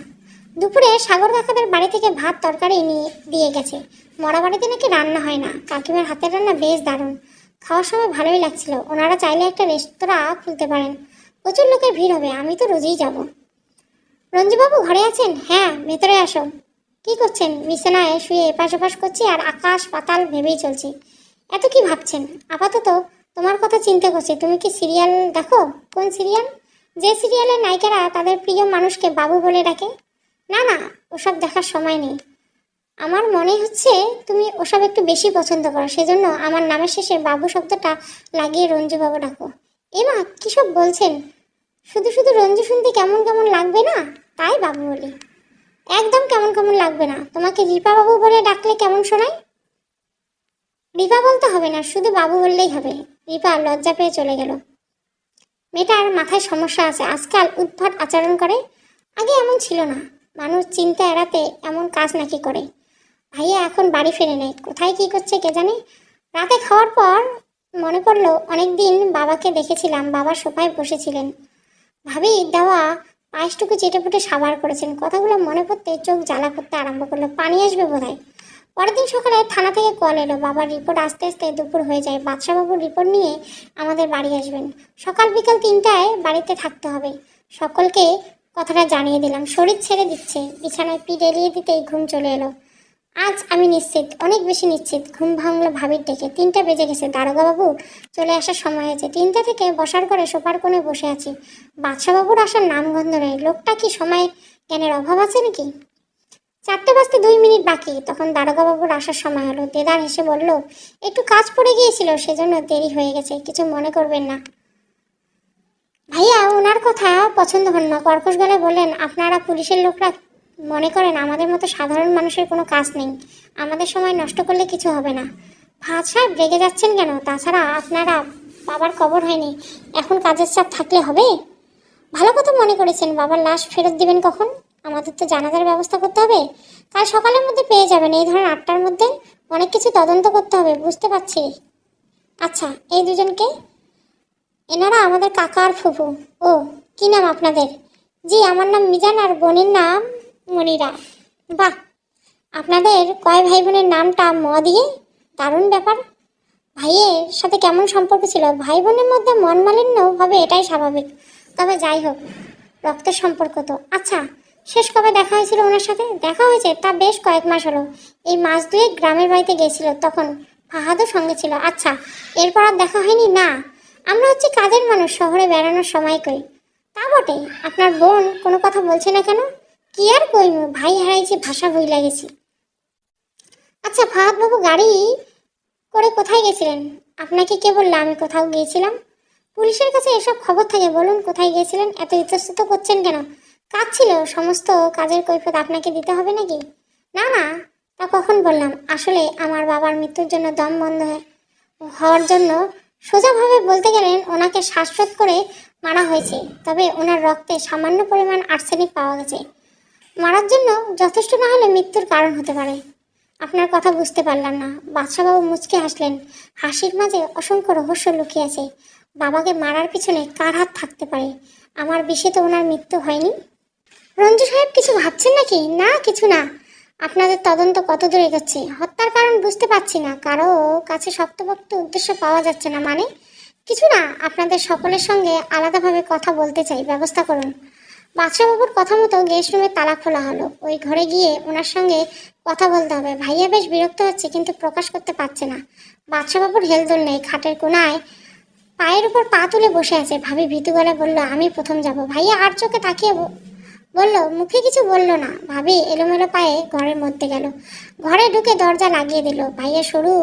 দুপুরে সাগর কাকাদের বাড়ি থেকে ভাত তরকারি নিয়ে দিয়ে গেছে। মরা বাড়িতে নাকি রান্না হয় না। কাকিমার হাতের রান্না বেশ দারুণ। খাওয়ার সময় ভালোই লাগছিল। ওনারা চাইলে একটা রেস্তোরাঁ খুলতে পারেন। প্রচুর লোকের ভিড় হবে, আমি তো রোজই যাব। রঞ্জুবাবু ঘরে আছেন? হ্যাঁ, ভেতরে আসো। কি করছেন? বিছানায় শুয়ে এপাশ ওপাশ করছি আর আকাশ পাতাল ভেবেই চলছি। এত কি ভাবছেন? আপাতত তোমার কথা চিন্তা করছি। তুমি কি সিরিয়াল দেখো? কোন সিরিয়াল? যে সিরিয়ালের নায়িকারা তাদের প্রিয় মানুষকে বাবু বলে ডাকে। না না, ওসব দেখার সময় নেই। আমার মনে হচ্ছে তুমি ওসব একটু বেশি পছন্দ করো, সেজন্য আমার নামের শেষে বাবু শব্দটা লাগিয়ে রঞ্জুবাবু ডাকো। এমা কী সব বলছেন? শুধু শুধু রঞ্জু শুনতে কেমন কেমন লাগবে না, তাই বাবু বলি। একদম কেমন কেমন লাগবে না। তোমাকে রিপা বাবু বলে ডাকলে কেমন শোনায়? রিপা বলতে হবে না, শুধু বাবু বললেই হবে। রিপা লজ্জা পেয়ে চলে গেল। মেয়েটার মাথায় সমস্যা আছে, আজকাল উদ্ভট আচরণ করে। আগে এমন ছিল না। মানুষ চিন্তা এড়াতে এমন কাজ নাকি করে। ভাইয়া এখন বাড়ি ফিরে নেই, কোথায় কি করছে কে জানে। রাতে খাওয়ার পর মনে পড়লো অনেকদিন বাবাকে দেখেছিলাম। বাবা সোফায় বসেছিলেন, ভাবি দেওয়া পায়েসটুকু চেটেপুটে সাবার করেছেন। কথাগুলো মনে পড়তে চোখ জ্বালা করতে আরম্ভ করলো। পানি আসবে বোধহয়। পরের দিন সকালে থানা থেকে কল এলো। বাবার রিপোর্ট আসতে আসতে দুপুর হয়ে যায়। বাদশাহবাবুর রিপোর্ট নিয়ে আমাদের বাড়ি আসবেন। সকাল বিকাল 3টায় বাড়িতে থাকতে হবে। সকলকে কথাটা জানিয়ে দিলাম। শরীর ছেড়ে দিচ্ছে। বিছানায় পিঠ এলিয়ে দিতেই ঘুম চলে এলো। আজ আমি নিশ্চিত, অনেক বেশি নিশ্চিত। ঘুম ভাঙলো ভাবির ডেকে। 3টা বেজে গেছে, দারোগা বাবু চলে আসার সময় হয়েছে। 3টা থেকে বসার ঘরে সোফার কোণে বসে আছি। বাদশাবাবুর আসার নামগন্ধ নেই। লোকটা কি সময় জ্ঞানের অভাব আছে নাকি? 4টে বাজতে 2 মিনিট বাকি, তখন দারোগা বাবুর আসার সময় হলো। দেদার হেসে বলল, একটু কাজ পড়ে গিয়েছিল, সেজন্য দেরি হয়ে গেছে, কিছু মনে করবেন না। ভাইয়া ওনার কথা পছন্দ হল না। কর্কশ গলায় বললেন, আপনারা পুলিশের লোকরা মনে করেন আমাদের মতো সাধারণ মানুষের কোনো কাজ নেই, আমাদের সময় নষ্ট করলে কিছু হবে না। ফাহাদ সাহেব রেগে যাচ্ছেন কেন? তাছাড়া আপনারা বাবার কবর হয়নি, এখন কাজের চাপ থাকলে হবে? ভালো কথা মনে করেছেন। বাবার লাশ ফেরত দিবেন কখন? আমাদের তো জানাজার ব্যবস্থা করতে হবে, কাল সকালের মধ্যে পেয়ে যাবেন। এই ধরনের 8টার মধ্যে অনেক কিছু তদন্ত করতে হবে, বুঝতে পারছি। আচ্ছা, এই দুজনকে? এনারা আমাদের কাকা আর ফুফু। ও, কি নাম আপনাদের? জি, আমার নাম মিজান আর বোনের নাম মনিরা। বাহ, আপনাদের কয় ভাই বোনের নামটা ম দিয়ে? দারুণ ব্যাপার। ভাইয়ের সাথে কেমন সম্পর্ক ছিল? ভাই বোনের মধ্যে মনমালিন্য হবে, এটাই স্বাভাবিক। তবে যাই হোক, রক্তের সম্পর্ক তো। আচ্ছা, শেষ কবে দেখা হয়েছিল ওনার সাথে? দেখা হয়েছে তা বেশ কয়েক মাস হলো। এই মাস দুয়েক গ্রামের বাড়িতে গেছিল, তখন ফাহাদও সঙ্গে ছিল। আচ্ছা, এরপর আর দেখা হয়নি? না, আমরা হচ্ছে কাজের মানুষ, শহরে বেড়ানোর সময় কই। তা বটে। আপনার বোন কোনো কথা বলছে না কেন? কি আর কইমু, ভাই হারাইছি, ভাষা ভুইলা গেছি। আচ্ছা, ফাহাদ বাবু গাড়ি করে কোথায় গেছিলেন? আপনাকে কে বললো আমি কোথাও গিয়েছিলাম? পুলিশের কাছে এসব খবর থাকে, বলুন কোথায় গিয়েছিলেন? এত ইতস্তত করছেন কেন? কাজ ছিল, সমস্ত কাজের কৈফিয়ত আপনাকে দিতে হবে নাকি? না না, তা কখন বললাম? আসলে আমার বাবার মৃত্যুর জন্য দম বন্ধ হওয়ার জন্য, সোজাভাবে বলতে গেলেন ওনাকে শ্বাসরোধ করে মারা হয়েছে। তবে ওনার রক্তে সামান্য পরিমাণ আর্সেনিক পাওয়া গেছে। মারার জন্য যথেষ্ট না হলে মৃত্যুর কারণ হতে পারে। আপনার কথা বুঝতে পারলাম না। বাদশাবাবু মুচকে হাসলেন। হাসির মাঝে অসংখ্য রহস্য লুকিয়ে আছে। বাবাকে মারার পিছনে কার হাত থাকতে পারে? আমার বিষে তো ওনার মৃত্যু হয়নি। রঞ্জু সাহেব কিছু ভাবছেন নাকি? না, কিছু না। আপনাদের তদন্ত কত দূর এগোচ্ছে? হত্যার কারণ বুঝতে পারছি না, কারো কাছে শক্তপোক্ত উদ্দেশ্য পাওয়া যাচ্ছে না। মানে? কিছু না, আপনাদের সকলের সঙ্গে আলাদাভাবে কথা বলতে চাই, ব্যবস্থা করুন। বাদশাবাবুর কথা মতো গেস্ট রুমের তালা খোলা হলো। ওই ঘরে গিয়ে ওনার সঙ্গে কথা বলতে হবে। ভাইয়া বেশ বিরক্ত হচ্ছে, কিন্তু প্রকাশ করতে পারছে না। বাদশাবাবুর হেলদোল নেই। খাটের কোনায় পায়ের উপর পা তুলে বসে আছে। ভাবি ভীতু গলায় বলল, আমি প্রথম যাব। ভাইয়া আর চোখে তাকিয়ে বলল, মুখে কিছু বলল না। ভাবি এলোমেলো পায়ে ঘরের মধ্যে গেল। ঘরে ঢুকে দরজা লাগিয়ে দিল। ভাইয়া সরু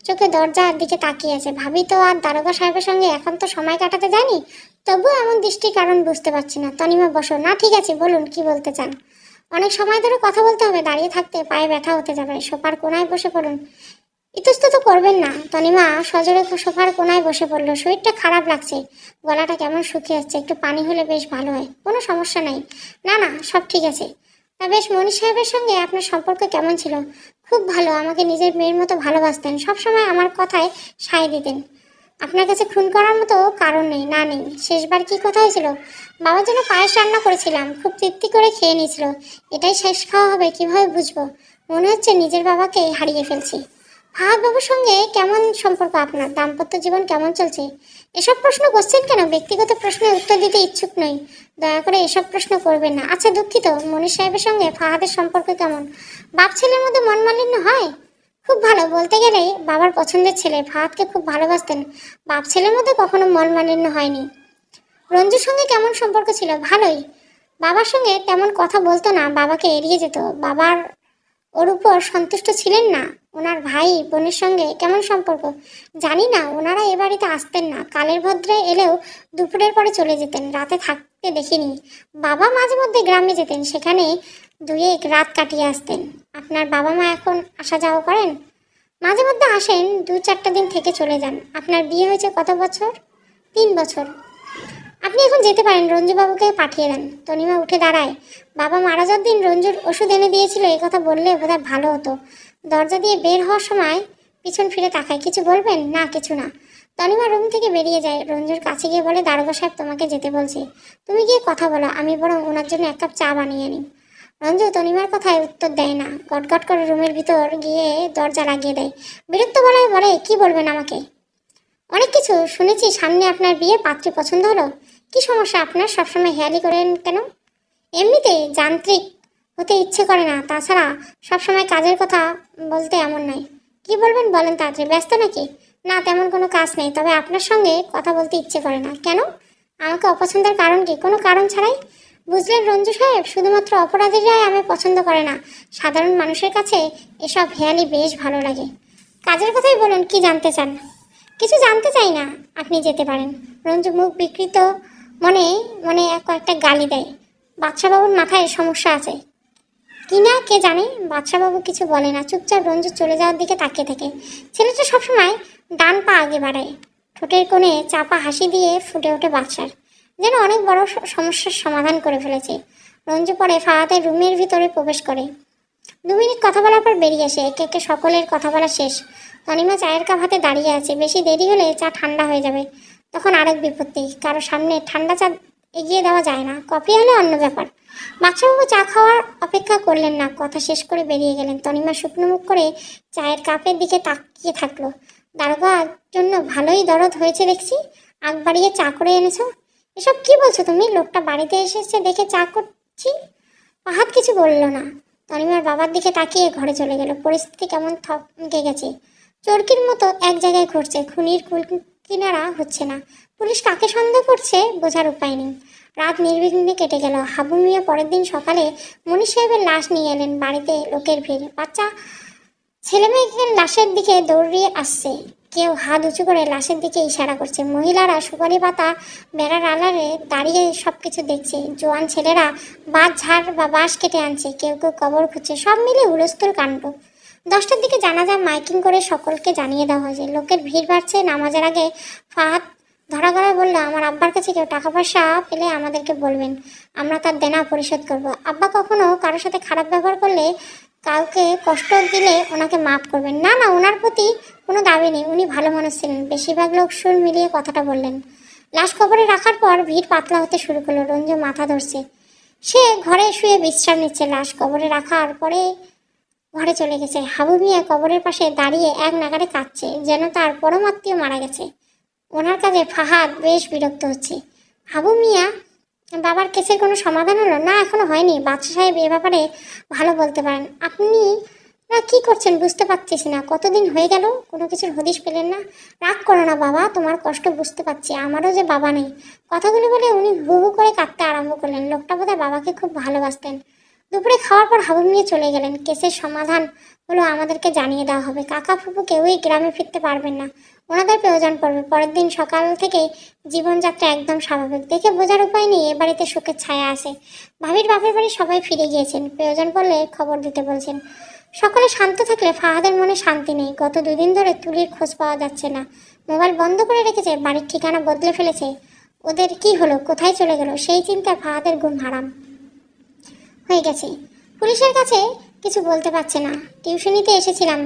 চোখে দরজার দিকে তাকিয়ে আছে। ভাবি তো আর দারোগা সাহেবের সঙ্গে এখন তো সময় কাটাতে যায়নি, তবুও এমন দৃষ্টির কারণ বুঝতে পারছি না। তনিমা বসো। না, ঠিক আছে, বলুন কি বলতে চান। অনেক সময় ধরে কথা বলতে হবে, দাঁড়িয়ে থাকতে পায়ে ব্যথা হতে যাবে। সোফার কোনায় বসে পড়ুন। ইতস্তত করবেন না। তনিমা সজোরে সোফার কোনায় বসে পড়লো। শরীরটা খারাপ লাগছে, গলাটা কেমন শুকিয়ে যাচ্ছে, একটু পানি হলে বেশ ভালো হয়। কোনো সমস্যা নেই। না না, সব ঠিক আছে। তা বেশ, মনীষ সাহেবের সঙ্গে আপনার সম্পর্ক কেমন ছিল? খুব ভালো, আমাকে নিজের মেয়ের মতো ভালোবাসতেন, সবসময় আমার কথায় সায় দিতেন। আপনার কাছে খুন করার মতো কারণ নেই। না, নেই। শেষবার কি কথা হয়েছিল? বাবার জন্য পায়েস রান্না করেছিলাম, খুব তৃপ্তি করে খেয়ে নিয়েছিল। এটাই শেষ খাওয়া হবে, কিভাবে বুঝবো? মনে হচ্ছে নিজের বাবাকে হারিয়ে ফেলছি। ফাহাদ বাবুর সঙ্গে কেমন সম্পর্ক আপনার? দাম্পত্য জীবন কেমন চলছে? এসব প্রশ্ন করছেন কেন? ব্যক্তিগত প্রশ্নের উত্তর দিতে ইচ্ছুক নই, দয়া করে এসব প্রশ্ন করবেন না। আচ্ছা, দুঃখিত। মনীষ সাহেবের সঙ্গে ফাহাদের সম্পর্ক কেমন? বাপ ছেলের মধ্যে মনমালিন্য হয়? খুব ভালো। বলতে গেলে বাবার পছন্দের ছেলে, ফাহাদকে খুব ভালোবাসতেন। বাপ ছেলের মধ্যে কখনো মনমালিন্য হয়নি। রঞ্জুর সঙ্গে কেমন সম্পর্ক ছিল? ভালোই। বাবার সঙ্গে তেমন কথা বলতো না, বাবাকে এড়িয়ে যেত। বাবার ওর উপর সন্তুষ্ট ছিলেন না। ওনার ভাই বোনের সঙ্গে কেমন সম্পর্ক? জানি না, ওনারা এ বাড়িতে আসতেন না। কালের ভদ্রে এলেও দুপুরের পরে চলে যেতেন, রাতে থাকতে দেখিনি। বাবা মাঝে মধ্যে গ্রামে যেতেন, সেখানে 2-1 রাত কাটিয়ে আসতেন। আপনার বাবা মা এখন আসা যাওয়া করেন? মাঝে মধ্যে আসেন, 2-4টা দিন থেকে চলে যান। আপনার বিয়ে হয়েছে কত বছর? 3 বছর। আপনি এখন যেতে পারেন, রঞ্জুবাবুকে পাঠিয়ে দেন। তনিমা উঠে দাঁড়ায়। বাবা মারা যাওয়ার দিন রঞ্জুর ওষুধ এনে দিয়েছিল, এই কথা বললে বোধহয় ভালো হতো। দরজা দিয়ে বের হওয়ার সময় পিছন ফিরে তাকায়। কিছু বলবেন? না, কিছু না। তনিমা রুম থেকে বেরিয়ে যায়। রঞ্জুর কাছে গিয়ে বলে, দারোগা সাহেব তোমাকে যেতে বলছে, তুমি গিয়ে কথা বলো, আমি বরং ওনার জন্য 1 কাপ চা বানিয়ে নিই। রঞ্জু তনিমার কথায় উত্তর দেয় না, গটগট করে রুমের ভিতর গিয়ে দরজা লাগিয়ে দেয়। বিরক্ত বলায় বলে, কি বলবেন আমাকে? অনেক কিছু শুনেছি। সামনে আপনার বিয়ে, পাত্রী পছন্দ হলো। কি সমস্যা আপনার? সবসময় হেয়ালি করেন কেন? এমনিতে যান্ত্রিক হতে ইচ্ছে করে না। তাছাড়া সবসময় কাজের কথা বলতে এমন নয়। কি বলবেন বলেন তাড়াতাড়ি, ব্যস্ত নাকি? না, তেমন কোনো কাজ নেই, তবে আপনার সঙ্গে কথা বলতে ইচ্ছে করে না। কেন? আমাকে অপছন্দের কারণ কি? কোনো কারণ ছাড়াই? বুঝলেন রঞ্জু সাহেব, শুধুমাত্র অপরাধীরাই আমি পছন্দ করে না, সাধারণ মানুষের কাছে এসব হেয়ালি বেশ ভালো লাগে। কাজের কথাই বলুন, কি জানতে চান? কিছু জানতে চাই না, আপনি যেতে পারেন। রঞ্জু মুখ বিকৃত মনে মনে কয়েকটা গালি দেয়। বাদশাবাবুর মাথায় সমস্যা আছে কি না কে জানে। বাদশাবাবু কিছু বলে না, চুপচাপ রঞ্জু চলে যাওয়ার দিকে তাকিয়ে থাকে। ছেলেটা সবসময় ডান পা আগে বাড়ায়, ঠোঁটের কোণে চাপা হাসি দিয়ে ফুটে ওঠে বাদশার, যেন অনেক বড় সমস্যার সমাধান করে ফেলেছে। রঞ্জু পরে ফাহাদের রুমের ভিতরে প্রবেশ করে। 2 মিনিট কথা বলার পর বেরিয়ে আসে। একে একে সকলের কথা বলা শেষ। তনিমা চায়ের কাপ হাতে দাঁড়িয়ে আছে। বেশি দেরি হলে চা ঠান্ডা হয়ে যাবে, তখন আরেক বিপত্তি। কারো সামনে ঠান্ডা চা এগিয়ে দেওয়া যায় না, কফি হলে অন্য ব্যাপার। বাদশাবাবু চা খাওয়ার অপেক্ষা করলেন না, কথা শেষ করে বেরিয়ে গেলেন। তনিমা শুকনো মুখ করে চায়ের কাপের দিকে তাকিয়ে থাকলো। দারোগার জন্য ভালোই দরদ হয়েছে দেখছি, আগ বাড়িয়ে চা করে এনেছো। এসব কি বলছো তুমি? লোকটা বাড়িতে এসেছে দেখে চা করছি। ফাহাদ কিছু বলল না, তনিমার বাবার দিকে তাকিয়ে ঘরে চলে গেল। পরিস্থিতি কেমন থমকে গেছে, চরকির মতো এক জায়গায় ঘুরছে। খুনির কুল কিনারা হচ্ছে না। পুলিশ কাকে সন্দেহ করছে বোঝার উপায় নেই। রাত নির্বিঘ্নে কেটে গেল। হাবু মিয়া পরের দিন সকালে মনির সাহেবের লাশ নিয়ে এলেন। বাড়িতে লোকের ভিড়। বাচ্চা ছেলেমেয়েকে লাশের দিকে দৌড়িয়ে আসছে। কেউ হাত উঁচু করে লাশের দিকে ইশারা করছে। মহিলারা সুপারি পাতা বেড়ার আড়ালে দাঁড়িয়ে সব কিছু দেখছে। জোয়ান ছেলেরা বাঁশ ঝাড় বা বাঁশ কেটে আনছে, কেউ কেউ কবর খুঁজছে। সব মিলে হুলস্থুল কাণ্ড। 10টার দিকে জানাজা মাইকিং করে সকলকে জানিয়ে দেওয়া হয়েছে। লোকের ভিড় বাড়ছে। নামাজের আগে ফাহাদ ধরা গলায় বলল, আমার আব্বার কাছে কেউ টাকা পয়সা পেলে আমাদেরকে বলবেন, আমরা তার দেনা পরিশোধ করব। আব্বা কখনো কারোর সাথে খারাপ ব্যবহার করলে, কাউকে কষ্ট দিলে ওনাকে মাফ করবেন। না না, ওনার প্রতি কোনো দাবি নেই, উনি ভালো মানুষ ছিলেন। বেশিরভাগ লোক সুর মিলিয়ে কথাটা বললেন। লাশ কবরে রাখার পর ভিড় পাতলা হতে শুরু করলো। রঞ্জু মাথা ধরছে। সে ঘরে শুয়ে বিশ্রাম নিচ্ছে। লাশ কবরে রাখার পরে ঘরে চলে গেছে। হাবু মিয়া কবরের পাশে দাঁড়িয়ে এক নাগাড়ে কাঁদছে, যেন তার পরমাত্মীয় মারা গেছে। ওনার কাজে ফাহাদ বেশ বিরক্ত হচ্ছে। হাবু মিয়া, বাবার কেসের কোনো সমাধান হলো? না, এখনো হয়নি। বাদশা সাহেব এ ব্যাপারে ভালো বলতে পারেন। আপনি না কি করছেন বুঝতে পারছিস না? কতদিন হয়ে গেল, কোনো কিছুর হদিশ পেলেন না? রাগ করো না বাবা, তোমার কষ্ট বুঝতে পারছি, আমারও যে বাবা নেই। কথাগুলো বলে উনি হু হু করে কাঁদতে আরম্ভ করলেন। লোকটা বোধহয় বাবাকে খুব ভালোবাসতেন। দুপুরে খাওয়ার পর হাবু মিয়া চলে গেলেন। কেসের সমাধান হলো আমাদেরকে জানিয়ে দেওয়া হবে। কাকা ফুপু কেউই গ্রামে ফিরতে পারবেন না, ওনাদের প্রয়োজন পড়বে। পরের দিন সকাল থেকে জীবনযাত্রা একদম স্বাভাবিক। দেখে বোঝার উপায় নেই এ বাড়িতে সুখের ছায়া আছে। ভাবির বাপের বাড়ি সবাই ফিরে গিয়েছেন, প্রয়োজন পড়লে খবর দিতে বলছেন। সকলে শান্ত থাকলে ফাহাদের মনে শান্তি নেই। গত 2 দিন ধরে তুলির খোঁজ পাওয়া যাচ্ছে না। মোবাইল বন্ধ করে রেখেছে, বাড়ির ঠিকানা বদলে ফেলেছে। ওদের কি হলো, কোথায় চলে গেল, সেই চিন্তায় ফাহাদের ঘুম হারাম হয়ে গেছে। পুলিশের কাছে কিছু বলতে পারছে না। টিউশনিতে এসেছিলাম,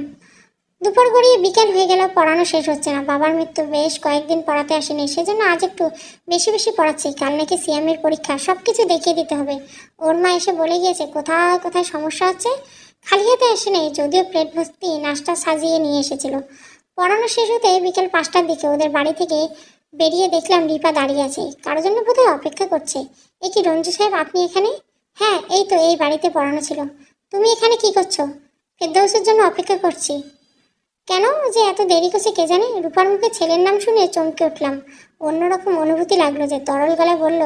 দুপুর গড়িয়ে বিকেল হয়ে গেল, পড়ানো শেষ হচ্ছে না। বাবার মৃত্যু, বেশ কয়েকদিন পড়াতে আসেনি, সেজন্য আজ একটু বেশি বেশি পড়াচ্ছি। কাল নাকি সিএমের পরীক্ষা, সব কিছু দেখিয়ে দিতে হবে। ওর মা এসে বলে গিয়েছে কোথায় কোথায় সমস্যা হচ্ছে। খালি হাতে আসে নেই, যদিও প্লেট ভর্তি নাস্তা সাজিয়ে নিয়ে এসেছিল। পড়ানো শেষ হতে বিকেল 5টার দিকে ওদের বাড়ি থেকে বেরিয়ে দেখলাম রিপা দাঁড়িয়ে আছে, কারোর জন্য বোধহয় অপেক্ষা করছে। এ কি রঞ্জু সাহেব, আপনি এখানে? হ্যাঁ, এই তো, এই বাড়িতে পড়ানো ছিল। তুমি এখানে কি করছো? ফেরদৌসের জন্য অপেক্ষা করছি। কেন যে এত দেরি করছে কে জানে। রূপার মুখে ছেলের নাম শুনে চমকে উঠলাম। অন্যরকম অনুভূতি লাগলো যে। তরল গলায় বলল,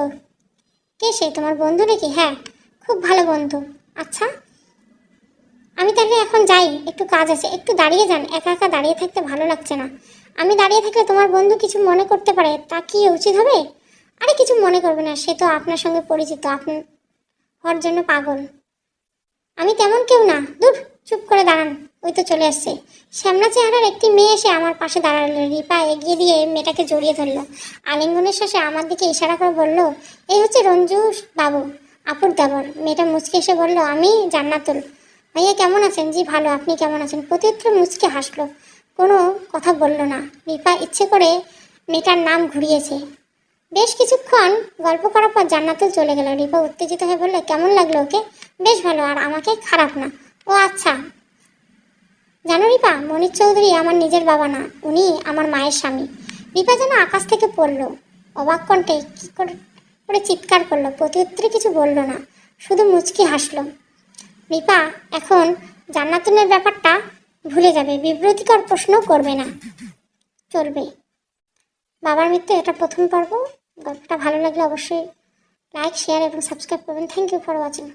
কে সে, তোমার বন্ধু নাকি? হ্যাঁ, খুব ভালো বন্ধু। আচ্ছা, আমি তাহলে এখন যাই, একটু কাজ আছে। একটু দাঁড়িয়ে যান, একা একা দাঁড়িয়ে থাকতে ভালো লাগছে না। আমি দাঁড়িয়ে থাকলে তোমার বন্ধু কিছু মনে করতে পারে, তা কি উচিত হবে? আরে কিছু মনে করবে না, সে তো আপনার সঙ্গে পরিচিত, আপনার হওয়ার জন্য পাগল। আমি তেমন কেউ না। দূর, চুপ করে দাঁড়ান, ওই তো চলে আসছে। শ্যামলা চেহারার একটি মেয়ে এসে আমার পাশে দাঁড়ালো। রিপা এগিয়ে দিয়ে মেয়েটাকে জড়িয়ে ধরলো। আলিঙ্গনের শেষে আমার দিকে ইশারা করে বলল, এই হচ্ছে রঞ্জু বাবু, আপুর দেবর। মেয়েটা মুচকে এসে বলল, আমি জান্নাতুল। ভাইয়া কেমন আছেন? জি ভালো, আপনি কেমন আছেন? প্রত্যুত্তরে মুচকে হাসলো, কোনো কথা বলল না। রিপা ইচ্ছে করে মেয়েটার নাম ঘুরিয়েছে। বেশ কিছুক্ষণ গল্প করার পর জান্নাতুল চলে গেল। রিপা উত্তেজিত হয়ে বলল, কেমন লাগলো ওকে? বেশ ভালো, আর আমাকে? খারাপ না। ও আচ্ছা, জানো রিপা, মনির চৌধুরী আমার নিজের বাবা না, উনি আমার মায়ের স্বামী। রিপা যেন আকাশ থেকে পড়লো, অবাক কণ্ঠে কি করে চিৎকার করলো। প্রত্যুত্তরে কিছু বলল না, শুধু মুচকি হাসলো। রিপা এখন জান্নাতুনের ব্যাপারটা ভুলে যাবে, বিব্রতিকর প্রশ্ন করবে না, চলবে। বাবার মৃত্যু এটা প্রথম পর্ব। গল্পটা ভালো লাগলে অবশ্যই লাইক, শেয়ার এবং সাবস্ক্রাইব করবেন। Thank you for watching.